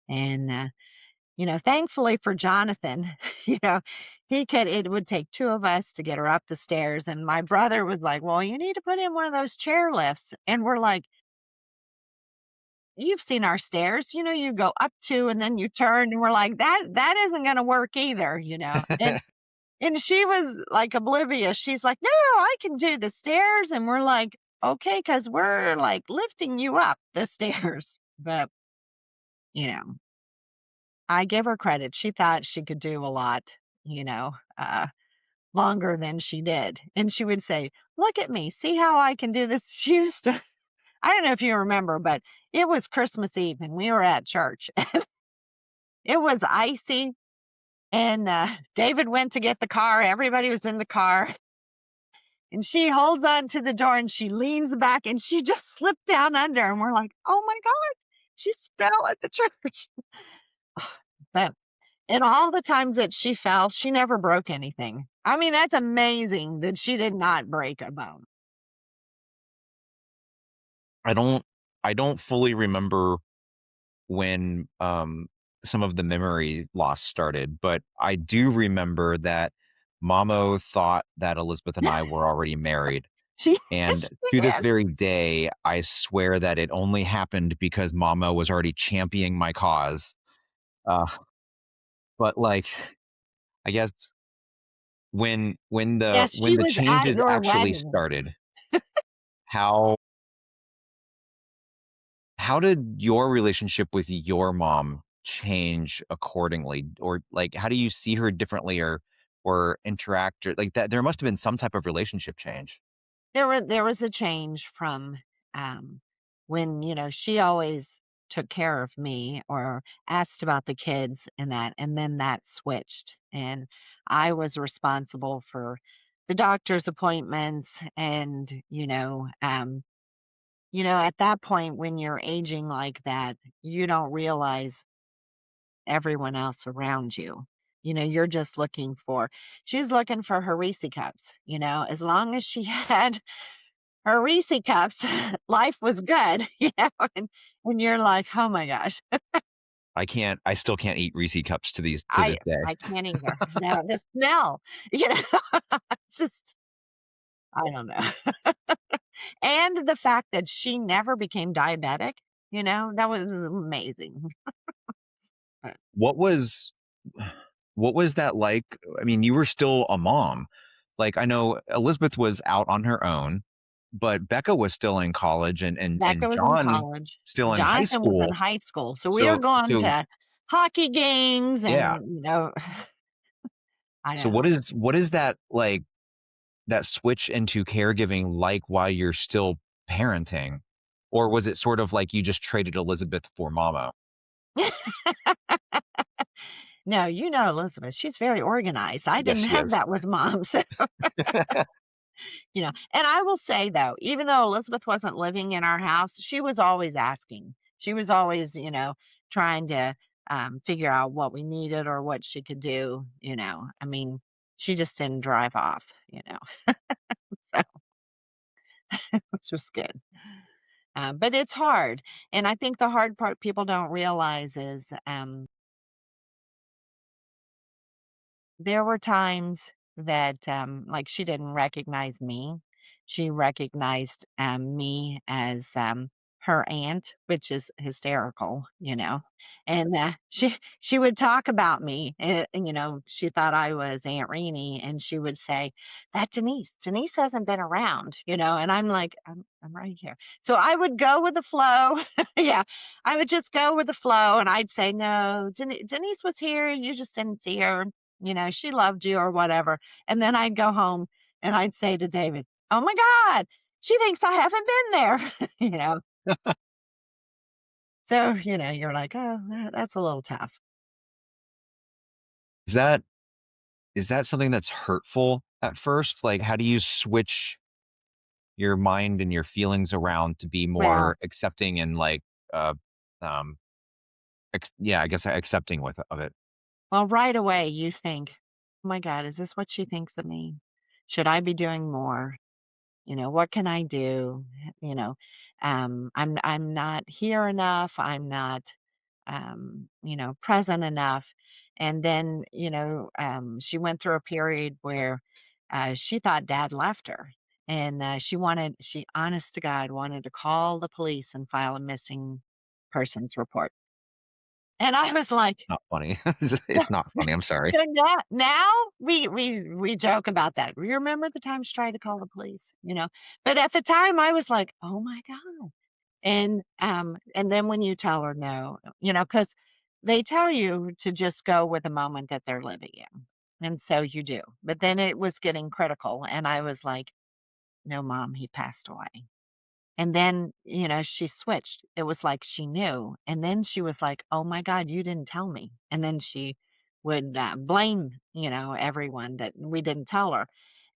And, thankfully for Jonathan, you know, it would take two of us to get her up the stairs. And my brother was like, "Well, you need to put in one of those chair lifts." And we're like, "You've seen our stairs, you go up two and then you turn." And we're like, that isn't going to work either. And she was, like, oblivious. She's like, "No, I can do the stairs." And we're like, "Okay, because 'cause we're, like, lifting you up the stairs." But, you know, I give her credit. She thought she could do a lot, you know, uh, longer than she did. And she would say, "Look at me. See how I can do this?" She used to I don't know if you remember, but it was Christmas Eve, and we were at church. It was icy, and, David went to get the car. Everybody was in the car. And she holds on to the door and she leans back and she just slipped down under. And we're like, "Oh my God, she fell at the church." But in all the times that she fell, she never broke anything. I mean, that's amazing that she did not break a bone. I don't fully remember when some of the memory loss started, but I do remember that Mamo thought that Elizabeth and I were already married. She, And she to this did. very day, I swear that it only happened because Mamo was already championing my cause. Uh, but like, I guess when the Yes, when she the was at changes your actually wedding. started, how how did your relationship with your mom change accordingly? Or like how do you see her differently or interact or like that? There must have been some type of relationship change. There was a change from, when, she always took care of me or asked about the kids and that, and then that switched, and I was responsible for the doctor's appointments. And, at that point, when you're aging like that, you don't realize everyone else around you. You're just looking for she's looking for her Reese cups, as long as she had her Reese cups, life was good, and you're like, "Oh my gosh." I still can't eat Reese cups to I this day. I can't either. No, the smell, you know, it's just I don't know. And the fact that she never became diabetic, that was amazing. But What was what was that like? I mean, you were still a mom. Like, I know Elizabeth was out on her own, but Becca was still in college and Becca was in John college. still in high Jonathan was in school. high school, so we were going So to hockey games yeah. and, I So know. what is that like, that switch into caregiving like while you're still parenting? Or was it sort of like you just traded Elizabeth for mama? No, Elizabeth, she's very organized. I Yes, didn't she have is. that with mom, so, and I will say, though, even though Elizabeth wasn't living in our house, she was always asking. She was always, trying to, figure out what we needed or what she could do. I mean, she just didn't drive off, so which was good. But it's hard, and I think the hard part people don't realize is, there were times that, like, she didn't recognize me. She recognized, me as, her aunt, which is hysterical, and, she would talk about me, and, she thought I was Aunt Renee, and she would say, "That Denise hasn't been around," and I'm like, "I'm right here." So I would go with the flow. Yeah, I would just go with the flow, and I'd say, "No, Denise was here, you just didn't see her." She loved you or whatever. And then I'd go home and I'd say to David, "Oh my God, she thinks I haven't been there." you know. So, you're like, "Oh, that's a little tough." Is that is that something that's hurtful at first? Like, how do you switch your mind and your feelings around to be Well, more accepting and like, uh, um, yeah, I guess accepting with of it? right away you think, "Oh my God, is this what she thinks of me? Should I be doing more? What can I do? You know, I'm not here enough. I'm not present enough." And then, she went through a period where she thought dad left her. And she, honest to God, wanted to call the police and file a missing persons report. And I was like, Not funny. It's not funny, I'm sorry. so now we joke about that. We remember the time she tried to call the police, But at the time I was like, "Oh my God." And then when you tell her no, because they tell you to just go with the moment that they're living in, and so you do. But then it was getting critical, and I was like, "No, mom, he passed away." And then, she switched. It was like she knew, and then she was like, "Oh my God, you didn't tell me." And then she would, blame, everyone that we didn't tell her.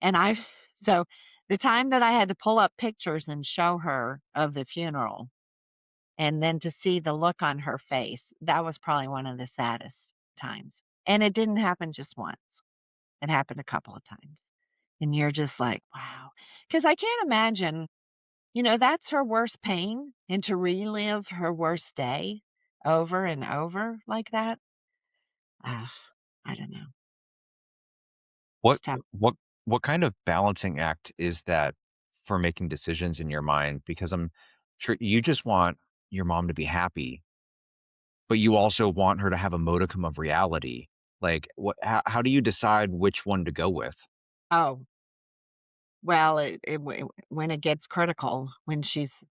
And I so the time that I had to pull up pictures and show her of the funeral, and then to see the look on her face, that was probably one of the saddest times. And it didn't happen just once. It happened a couple of times. And you're just like, "Wow." Because I can't imagine, that's her worst pain, and to relive her worst day over and over like that, ah, I don't know. What It's tough. what what kind of balancing act is that for making decisions in your mind? Because I'm sure you just want your mom to be happy, but you also want her to have a modicum of reality. Like, how do you decide which one to go with? Oh, well, when it gets critical, when she's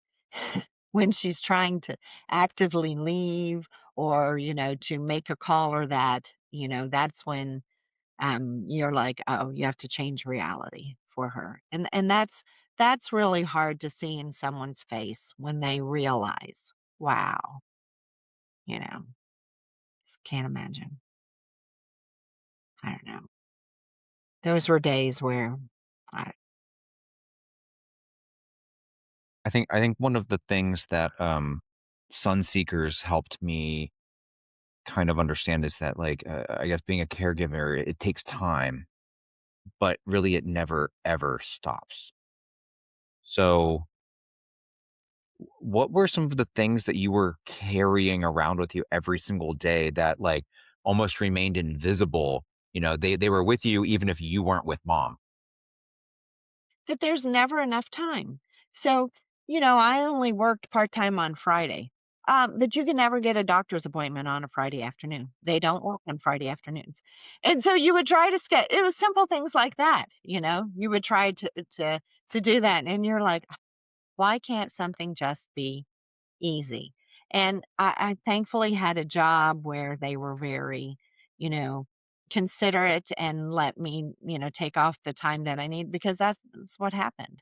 when she's trying to actively leave or, to make a call or that, that's when, you're like, "Oh, you have to change reality for her." And that's really hard to see in someone's face when they realize, "Wow," you know, just can't imagine. I don't know. Those were days where I I think one of the things that Sun Seekers helped me kind of understand is that, like, I guess being a caregiver, it takes time, but really it never ever stops. So, what were some of the things that you were carrying around with you every single day that, like, almost remained invisible? You know, they were with you even if you weren't with mom. That there's never enough time. So, I only worked part-time on Friday, but you can never get a doctor's appointment on a Friday afternoon. They don't work on Friday afternoons. And so you would try to it was simple things like that, you would try to do that, and you're like, "Why can't something just be easy?" And I thankfully had a job where they were very, you know, considerate and let me, take off the time that I need because that's what happened.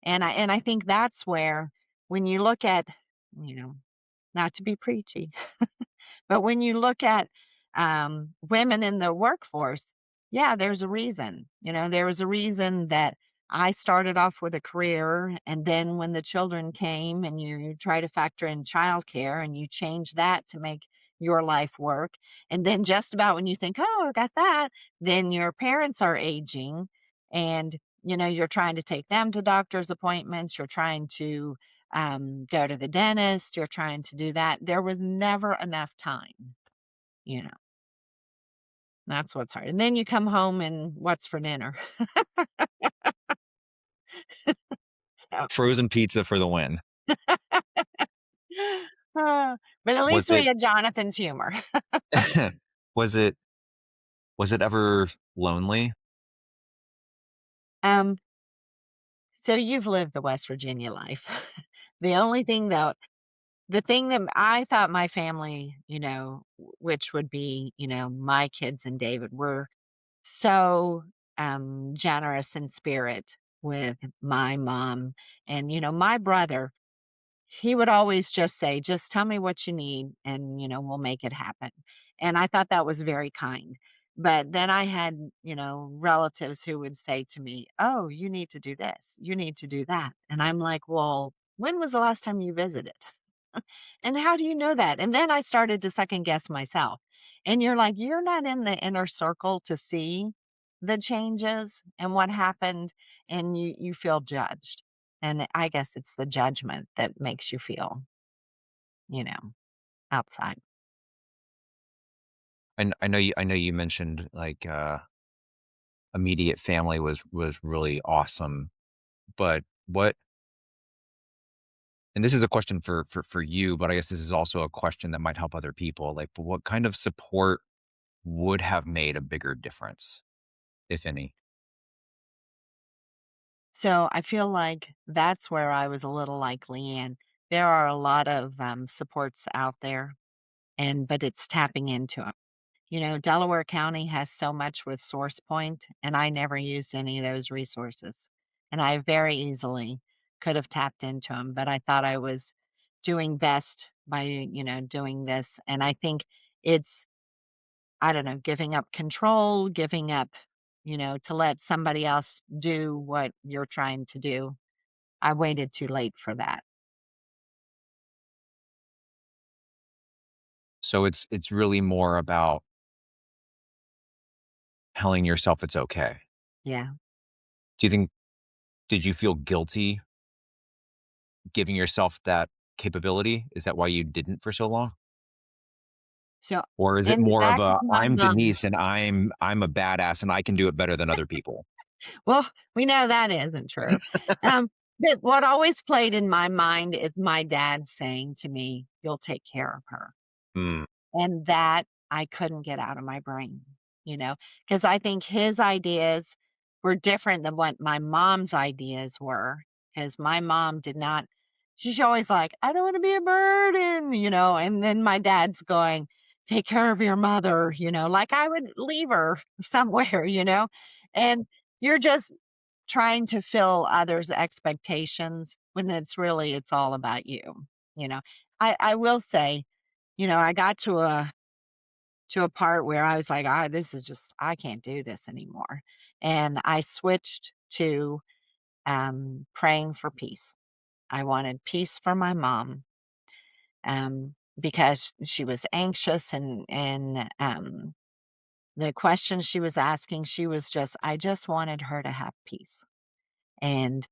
And I think that's where when you look at, you know, not to be preachy, but when you look at, women in the workforce, yeah, there's a reason. There was a reason that I started off with a career, and then when the children came and you try to factor in childcare and you change that to make your life work, and then just about when you think, "Oh, I got that," then your parents are aging and, you're trying to take them to doctor's appointments, you're trying to, go to the dentist, you're trying to do that. There was never enough time. You know, that's what's hard. And then you come home and what's for dinner? So, Frozen pizza for the win. uh, but at Was least we it had Jonathan's humor. was it was it ever lonely? Um, so you've lived the West Virginia life. The only thing though, the thing that I thought my family, which would be, my kids and David were so generous in spirit with my mom and my brother. He would always just say, "Just tell me what you need and, we'll make it happen." And I thought that was very kind. But then I had, relatives who would say to me, "Oh, you need to do this. You need to do that." And I'm like, "Well, when was the last time you visited? And how do you know that?" And then I started to second guess myself. And you're like, you're not in the inner circle to see the changes and what happened, and you feel judged. And I guess it's the judgment that makes you feel, you know, outside. I know you mentioned, like, immediate family was really awesome, but what and this is a question for you, but I guess this is also a question that might help other people, like, but what kind of support would have made a bigger difference, if any? So I feel like that's where I was a little like Leanne. There are a lot of supports out there, but it's tapping into 'em. Delaware County has so much with SourcePoint, and I never used any of those resources. And I very easily could have tapped into them, but I thought I was doing best by, doing this. And I think it's, I don't know, giving up control, giving up, to let somebody else do what you're trying to do. I waited too late for that. So it's really more about telling yourself it's okay. Yeah. Do you think did you feel guilty giving yourself that capability? Is that why you didn't for so long? So Or is it in the more of back of a, my "I'm mind, Denise and I'm a badass and I can do it better than other people?" well, we know that isn't true. Um, but what always played in my mind is my dad saying to me, "You'll take care of her." Mm. And that I couldn't get out of my brain, because I think his ideas were different than what my mom's ideas were. Because my mom did not, she's always like, "I don't want to be a burden," and then my dad's going, "Take care of your mother," like I would leave her somewhere, and you're just trying to fill others' expectations when it's all about you, you know. I will say, I got to a part where I was like, "Ah, this is just I can't do this anymore." And I switched to praying for peace. I wanted peace for my mom. because she was anxious, and the questions she was asking, she was just I just wanted her to have peace. And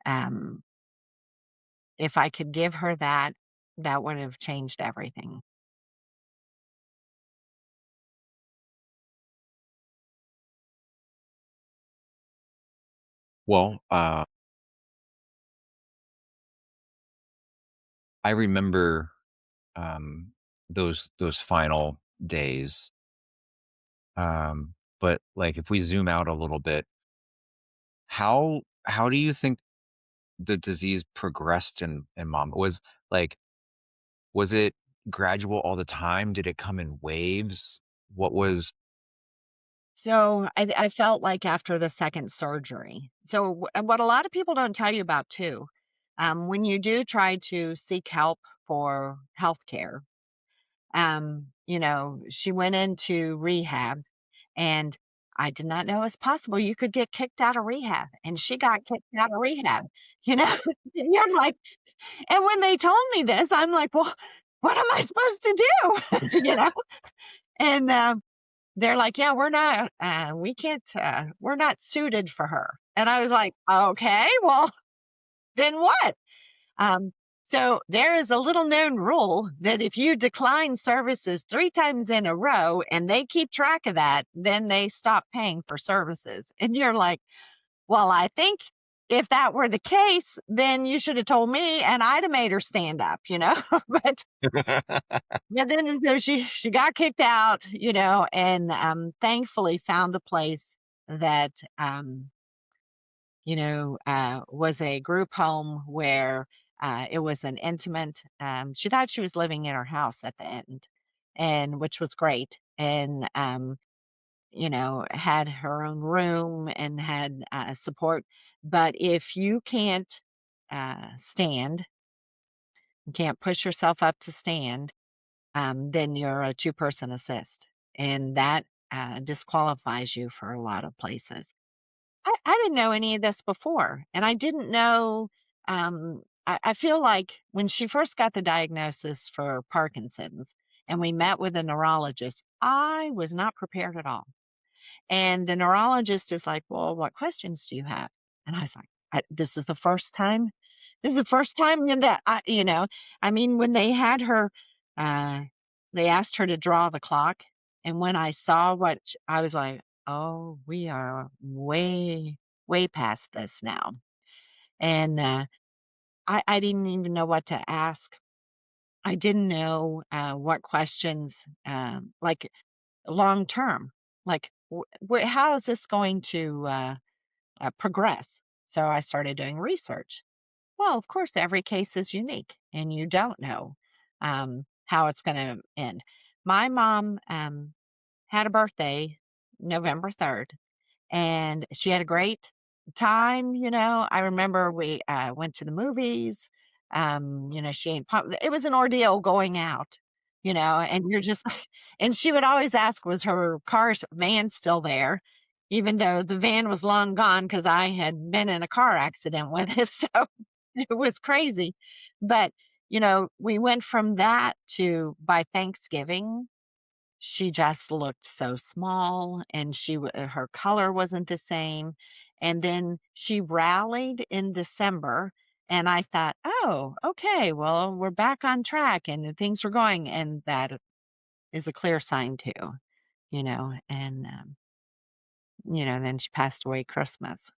um, if I could give her that, that would have changed everything. Well, I remember those final days. But like if we zoom out a little bit, how do you think the disease progressed in mom? Like was it gradual all the time? Did it come in waves? What was So I felt like after the second surgery. So what a lot of people don't tell you about too, when you do try to seek help for healthcare, she went into rehab, and I did not know it was possible you could get kicked out of rehab, and she got kicked out of rehab, you know? And you're like, and when they told me this, I'm like, "Well, what am I supposed to do?" You know? And, they're like, "Yeah, we can't, we're not suited for her." And I was like, "Okay, well, then what?" Um, so there is a little known rule that if you decline services 3 times in a row and they keep track of that, then they stop paying for services. And you're like, "Well, I think if that were the case, then you should have told me and I'd have made her stand up," you know? But yeah, then so she got kicked out, and thankfully found a place that was a group home where it was an intimate. She thought she was living in her house at the end, and which was great. And had her own room and had support. But if you can't stand, you can't push yourself up to stand, then you're a two-person assist, and that disqualifies you for a lot of places. I didn't know any of this before, and I didn't know. I feel like when she first got the diagnosis for Parkinson's, and we met with a neurologist, I was not prepared at all. And the neurologist is like, "Well, what questions do you have?" And I was like, This is the first time. This is the first time that I mean, when they had her, uh, they asked her to draw the clock. And when I saw I was like, oh, we are way, way past this now. And I didn't even know what to ask. I didn't know what questions, like long term, like how is this going to progress? So I started doing research. Well, of course, every case is unique, and you don't know how it's going to end. My mom had a birthday November 3rd, and she had a great time. I remember we went to the movies. She ate pop. It was an ordeal going out, and you're just, and she would always ask, was her car's van still there? Even though the van was long gone because I had been in a car accident with it. So it was crazy. But, we went from that to by Thanksgiving, she just looked so small, and her color wasn't the same. And then she rallied in December, and I thought, "Oh, okay, well, we're back on track and things were going." And that is a clear sign too, and then she passed away Christmas.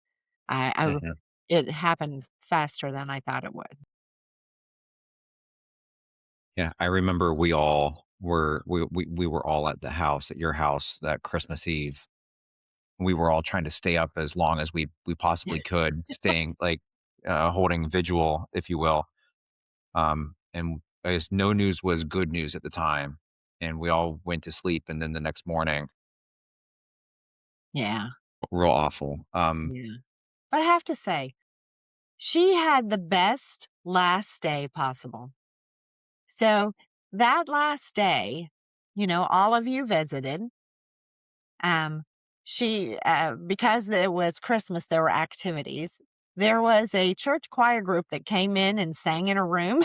I Mhm. It happened faster than I thought it would. Yeah, I remember we were all at the house at your house that Christmas Eve. We were all trying to stay up as long as we possibly could, staying like holding vigil, if you will. And I guess no news was good news at the time, and we all went to sleep. And then the next morning, Yeah, real awful. yeah. But I have to say, she had the best last day possible. So that last day, all of you visited. Um, because it was Christmas, there were activities. There was a church choir group that came in and sang in a room.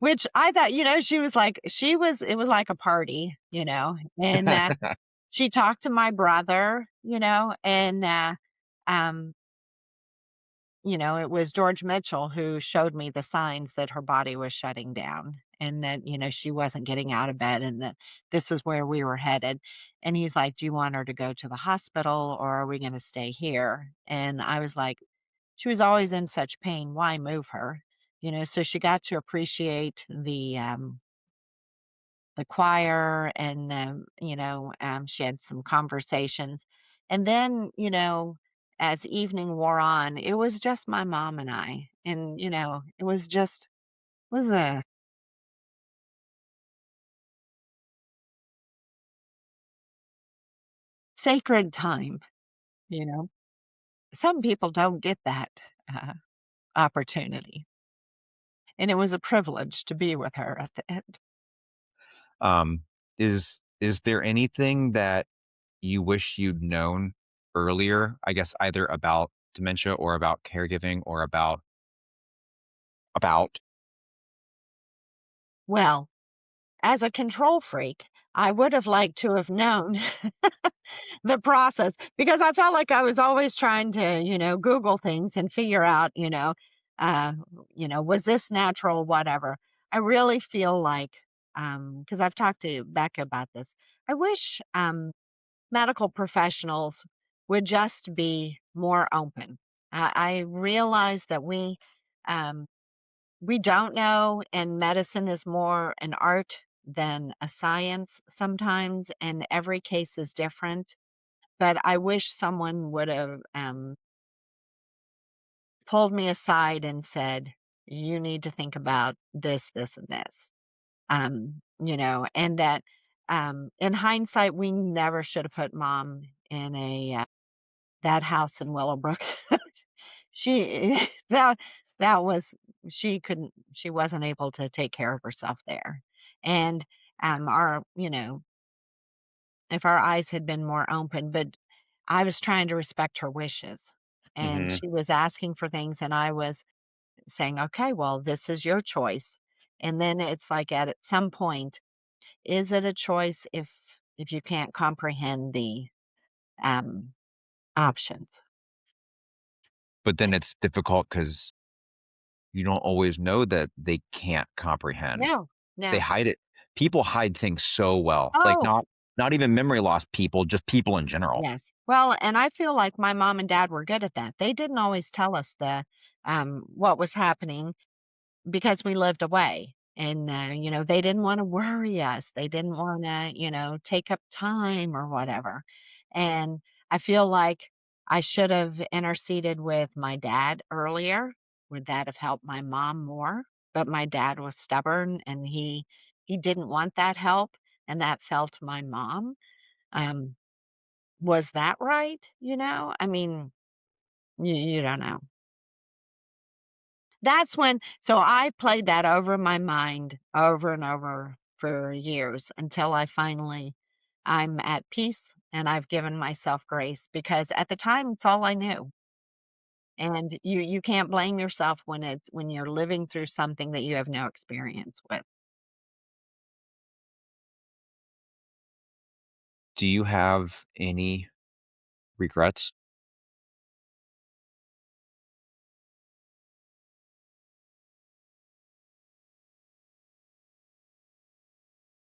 which I thought, she was like it was like a party, and, she talked to my brother, and, um, it was George Mitchell who showed me the signs that her body was shutting down and that, she wasn't getting out of bed and that this is where we were headed. And he's like, "Do you want her to go to the hospital or are we going to stay here?" And I was like, she was always in such pain. Why move her? So she got to appreciate the choir and, she had some conversations. And then, as evening wore on, it was just my mom and I. And, was a sacred time, you know. Some people don't get that uh, opportunity. And it was a privilege to be with her at the end. Um, is there anything that you wish you'd known earlier? I guess either about dementia or about caregiving or about Well, as a control freak, I would have liked to have known the process, because I felt like I was always trying to, Google things and figure out, uh, was this natural, whatever. I really feel like, because I've talked to Becca about this, I wish medical professionals would just be more open. I realize that um, we don't know, and medicine is more an art than a science sometimes, and every case is different. But I wish someone would have, pulled me aside and said, "You need to think about this, this, and this." And that, in hindsight, we never should have put mom in that house in Willowbrook. She that that was she wasn't able to take care of herself there. And, our if our eyes had been more open, but I was trying to respect her wishes. And Mhm. she was asking for things and I was saying, "Okay, well, this is your choice." And then it's like at some point, is it a choice if you can't comprehend the um options? But then it's difficult because you don't always know that they can't comprehend. No, They no. hide it. People hide things so well, like, Oh, not even memory loss people, just people in general. yes. Well, and I feel like my mom and dad were good at that. They didn't always tell us what was happening because we lived away. And, they didn't want to worry us. They didn't want to, take up time or whatever. And I feel like I should have interceded with my dad earlier. Would that have helped my mom more? But my dad was stubborn and he didn't want that help. And that fell to my mom. Um, was that right? I mean, you don't know. That's when so I played that over in my mind over and over for years until I'm at peace and I've given myself grace because at the time, it's all I knew. And you can't blame yourself when you're living through something that you have no experience with. Do you have any regrets?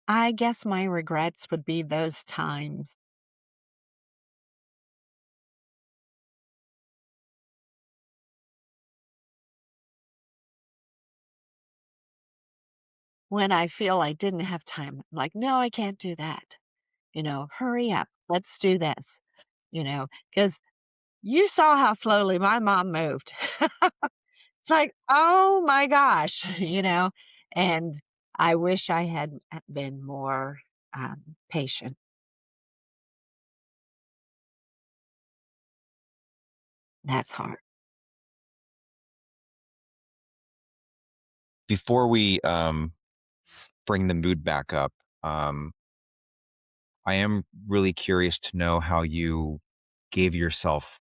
I guess my regrets would be those times when I feel I didn't have time. I'm like, "No, I can't do that." "Hurry up. Let's do this." Because you saw how slowly my mom moved. It's like, "Oh my gosh," and I wish I had been more, patient. That's hard. Before we, bring the mood back up, um, I am really curious to know how you gave yourself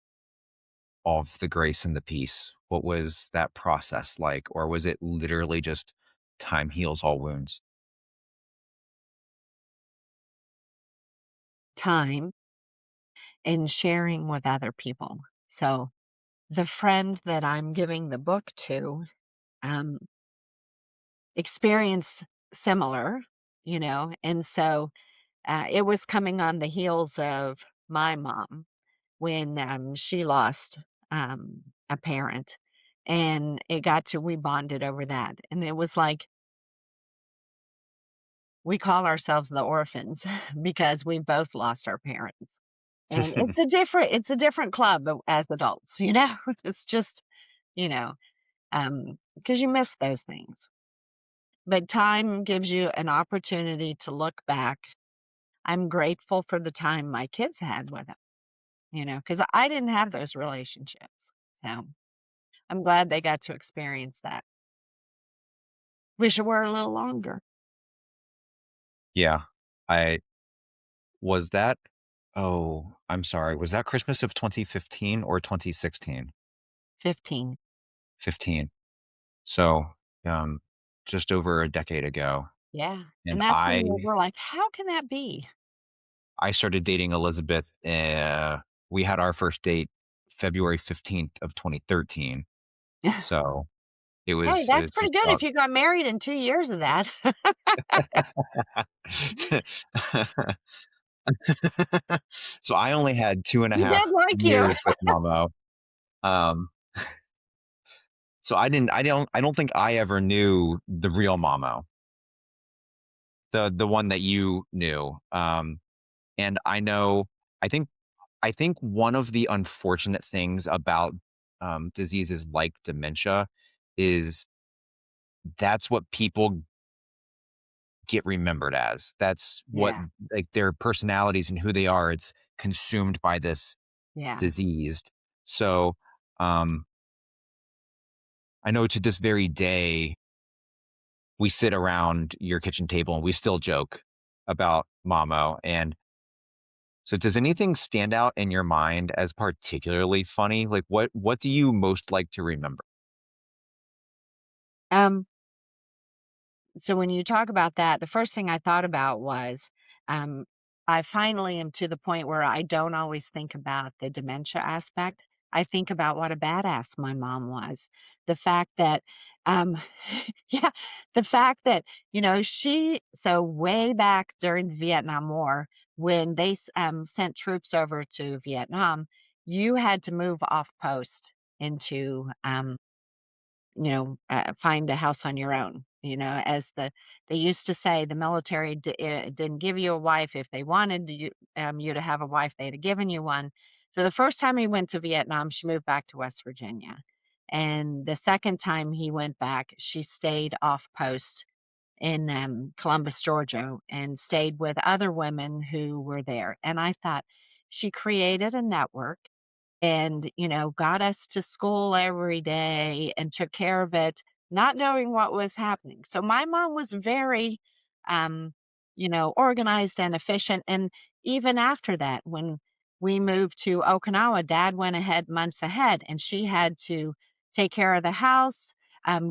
all of the grace and the peace. What was that process like? Or was it literally just time heals all wounds? Time and sharing with other people. So the friend that I'm giving the book to um, experienced similar, and so it was coming on the heels of my mom when she lost a parent, and it got to we bonded over that, and it was like we call ourselves the orphans because we both lost our parents. And it's a different club as adults, It's just, you know, because you miss those things. But time gives you an opportunity to look back. I'm grateful for the time my kids had with him, because I didn't have those relationships. So I'm glad they got to experience that. Wish it were a little longer. Yeah. I was that oh, I'm sorry. Was that Christmas of 2015 or 2016? 15. 15. So, um, just over a decade ago. Yeah. And And that's when I we're like, how can that be? I started dating Elizabeth, we had our first date February 15th of 2013. So, Hey, it that's was pretty just good if about you got married in 2 years of that. So, I only had two and a He did half like you. years with Mamo. Um, so I don't think I ever knew the real Mamo, the one that you knew. And I think one of the unfortunate things about, diseases like dementia is that's what people get remembered as. That's what, Yeah, like, their personalities and who they are, it's consumed by this yeah. disease. So, um, I know to this very day, we sit around your kitchen table and we still joke about Mamo. And so does anything stand out in your mind as particularly funny? Like, what do you most like to remember? Um, so when you talk about that, the first thing I thought about was, um, I finally am to the point where I don't always think about the dementia aspect. I think about what a badass my mom was. The fact that, um, yeah, the fact that, so way back during the Vietnam War, when they sent troops over to Vietnam, you had to move off post into find a house on your own. As they used to say, the military didn't give you a wife. If they wanted you to have a wife, they'd have given you one. So the first time he went to Vietnam, she moved back to West Virginia. And the second time he went back, she stayed off post in Columbus, Georgia, and stayed with other women who were there. And I thought she created a network and, got us to school every day and took care of it, not knowing what was happening. So my mom was very, um, organized and efficient. And even after that, when we moved to Okinawa, dad went ahead months ahead and she had to take care of the house,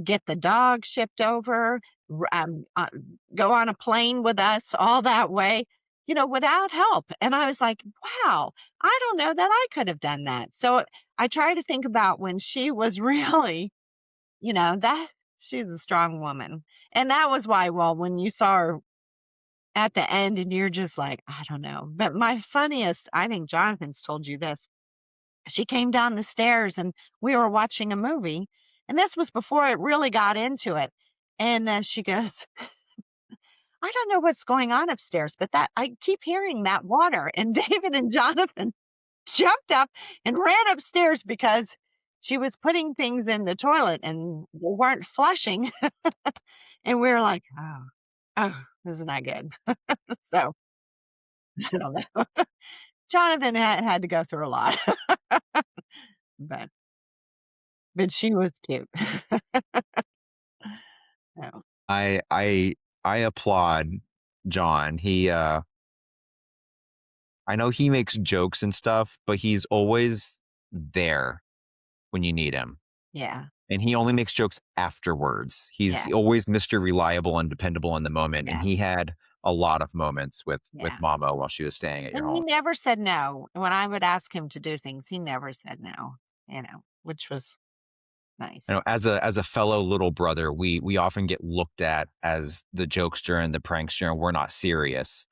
get the dog shipped over, go on a plane with us all that way, without help. And I was like, wow, I don't know that I could have done that. So I try to think about when she was really, that she's a strong woman. And that was why, well, when you saw her at the end and you're just like, I don't know. But my funniest, I think Jonathan's told you this. She came down the stairs and we were watching a movie. And this was before it really got into it. And she goes, I don't know what's going on upstairs, but that I keep hearing that water. And David and Jonathan jumped up and ran upstairs because she was putting things in the toilet and weren't flushing. And we were like, oh, this is not good. So I don't know. Jonathan had to go through a lot, but she was cute. So, I applaud John. I know he makes jokes and stuff, but he's always there when you need him. yeah. and he only makes jokes afterwards. He's Yeah, always Mr. Reliable and dependable in the moment, and yeah, he had a lot of moments with yeah. Mama while she was staying at your And he home. never said no. When I would ask him to do things, he never said no, which was You nice. know, as a fellow little brother, we often get looked at as the jokester and the prankster, and we're not serious.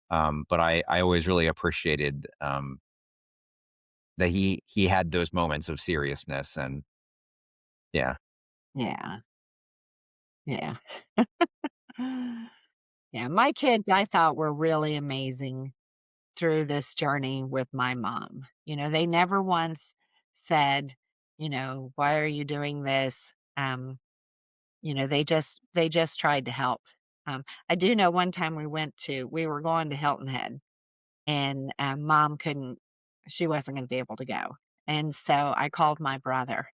But I always really appreciated that he had those moments of seriousness, and yeah. Yeah, yeah. Yeah, my kids, I thought, were really amazing through this journey with my mom. They never once said, "Why are you doing this?" They just tried to help. I do know one time we were going to Hilton Head, and mom couldn't, she wasn't going to be able to go. And so I called my brother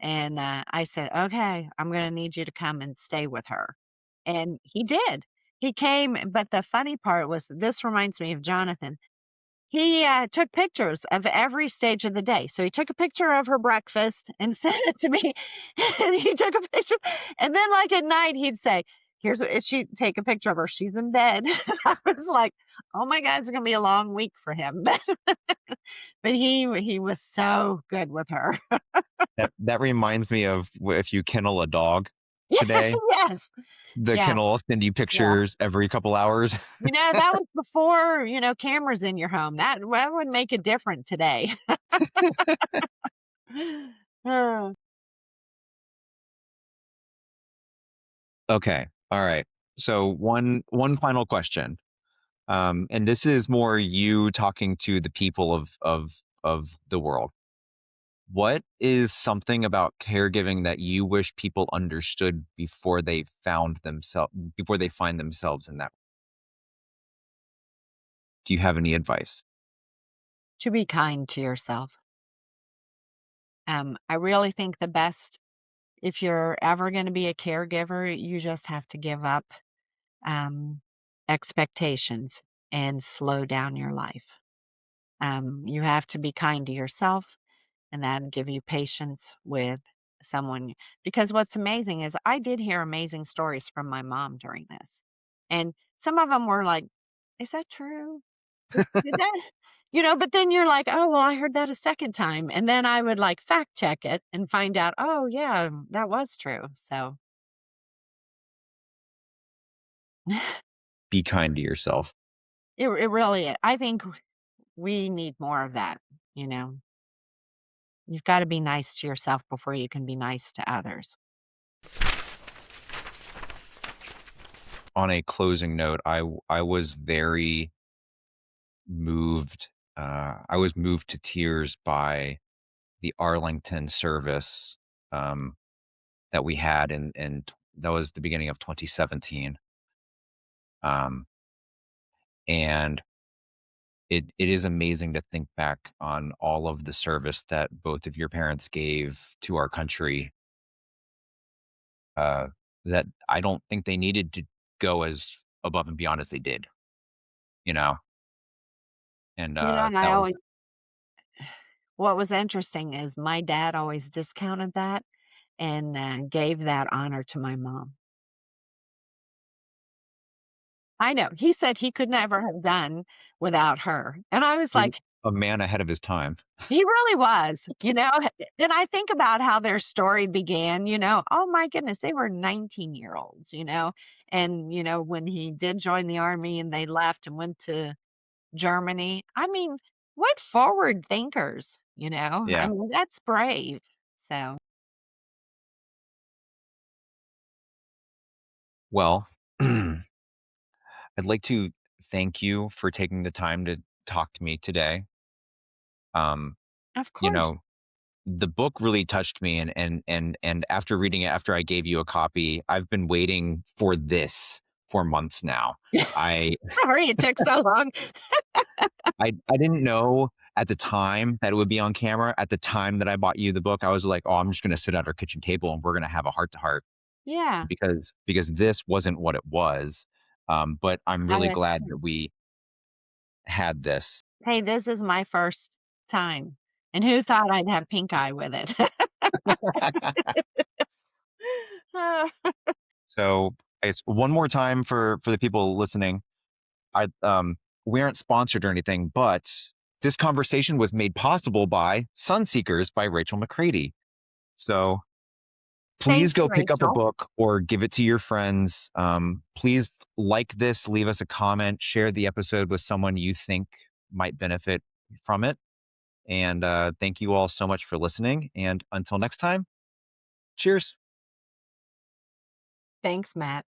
and I said, "Okay, I'm going to need you to come and stay with her." And he did. He came, but the funny part was, this reminds me of Jonathan. He took pictures of every stage of the day. So he took a picture of her breakfast and sent it to me. And he took a picture. And then, like at night, he'd say, "Here's what," she'd take a picture of her. She's in bed. And I was like, oh my God, it's going to be a long week for him. But he was so good with her. That reminds me of if you kennel a dog Yeah, today, yes. the Yeah. kennel will send you Yeah. pictures every couple hours. That was before, cameras in your home. That would make it different today. Oh, Okay. All right. So one final question. And this is more you talking to the people of the world. What is something about caregiving that you wish people understood before they find themselves in that? Do you have any advice? to be kind to yourself. I really think the best, if you're ever going to be a caregiver, you just have to give up um, expectations and slow down your life. You have to be kind to yourself, and that'll give you patience with someone. Because what's amazing is I did hear amazing stories from my mom during this. And some of them were like, "Is that true? Did that?" But then you're like, "Oh, well, I heard that a second time." And then I would like fact check it and find out, "Oh, yeah, that was true." So Be kind to yourself. it really, I think we need more of that. You know, you've got to be nice to yourself before you can be nice to others. On a closing note, I was very moved. I was moved to tears by the Arlington service um, that we had, and that was the beginning of 2017. Um, and it is amazing to think back on all of the service that both of your parents gave to our country. Uh, that I don't think they needed to go as above and beyond as they did. You know, and And I that was always, what was interesting is my dad always discounted that and gave that honor to my mom. I know. He said he could never have done without her. And I was he's like, a man ahead of his time. he really was. And I think about how their story began. Oh my goodness, they were 19-year-olds. And, when he did join the army and they left and went to Germany, I mean, what forward thinkers? I Yeah. mean, that's brave. So, Well, I'd like to thank you for taking the time to talk to me today. Um, of you course. know, the book really touched me, and after reading it, after I gave you a copy, I've been waiting for this for months now. I Sorry it took so long. I didn't know at the time that it would be on camera. At the time that I bought you the book, I was like, "Oh, I'm just gonna sit at our kitchen table and we're gonna have a heart to heart," Yeah. because this wasn't what it was. But I'm I really was, glad that we had this. hey, this is my first time. And who thought I'd have pink eye with it? So I guess one more time for the people listening, I we aren't sponsored or anything, but this conversation was made possible by Sunseekers by Rachel McRady. So please Thank you, go pick up a Rachel. book or give it to your friends. Please like this, leave us a comment, share the episode with someone you think might benefit from it. And thank you all so much for listening. And until next time, cheers. Thanks, Matt.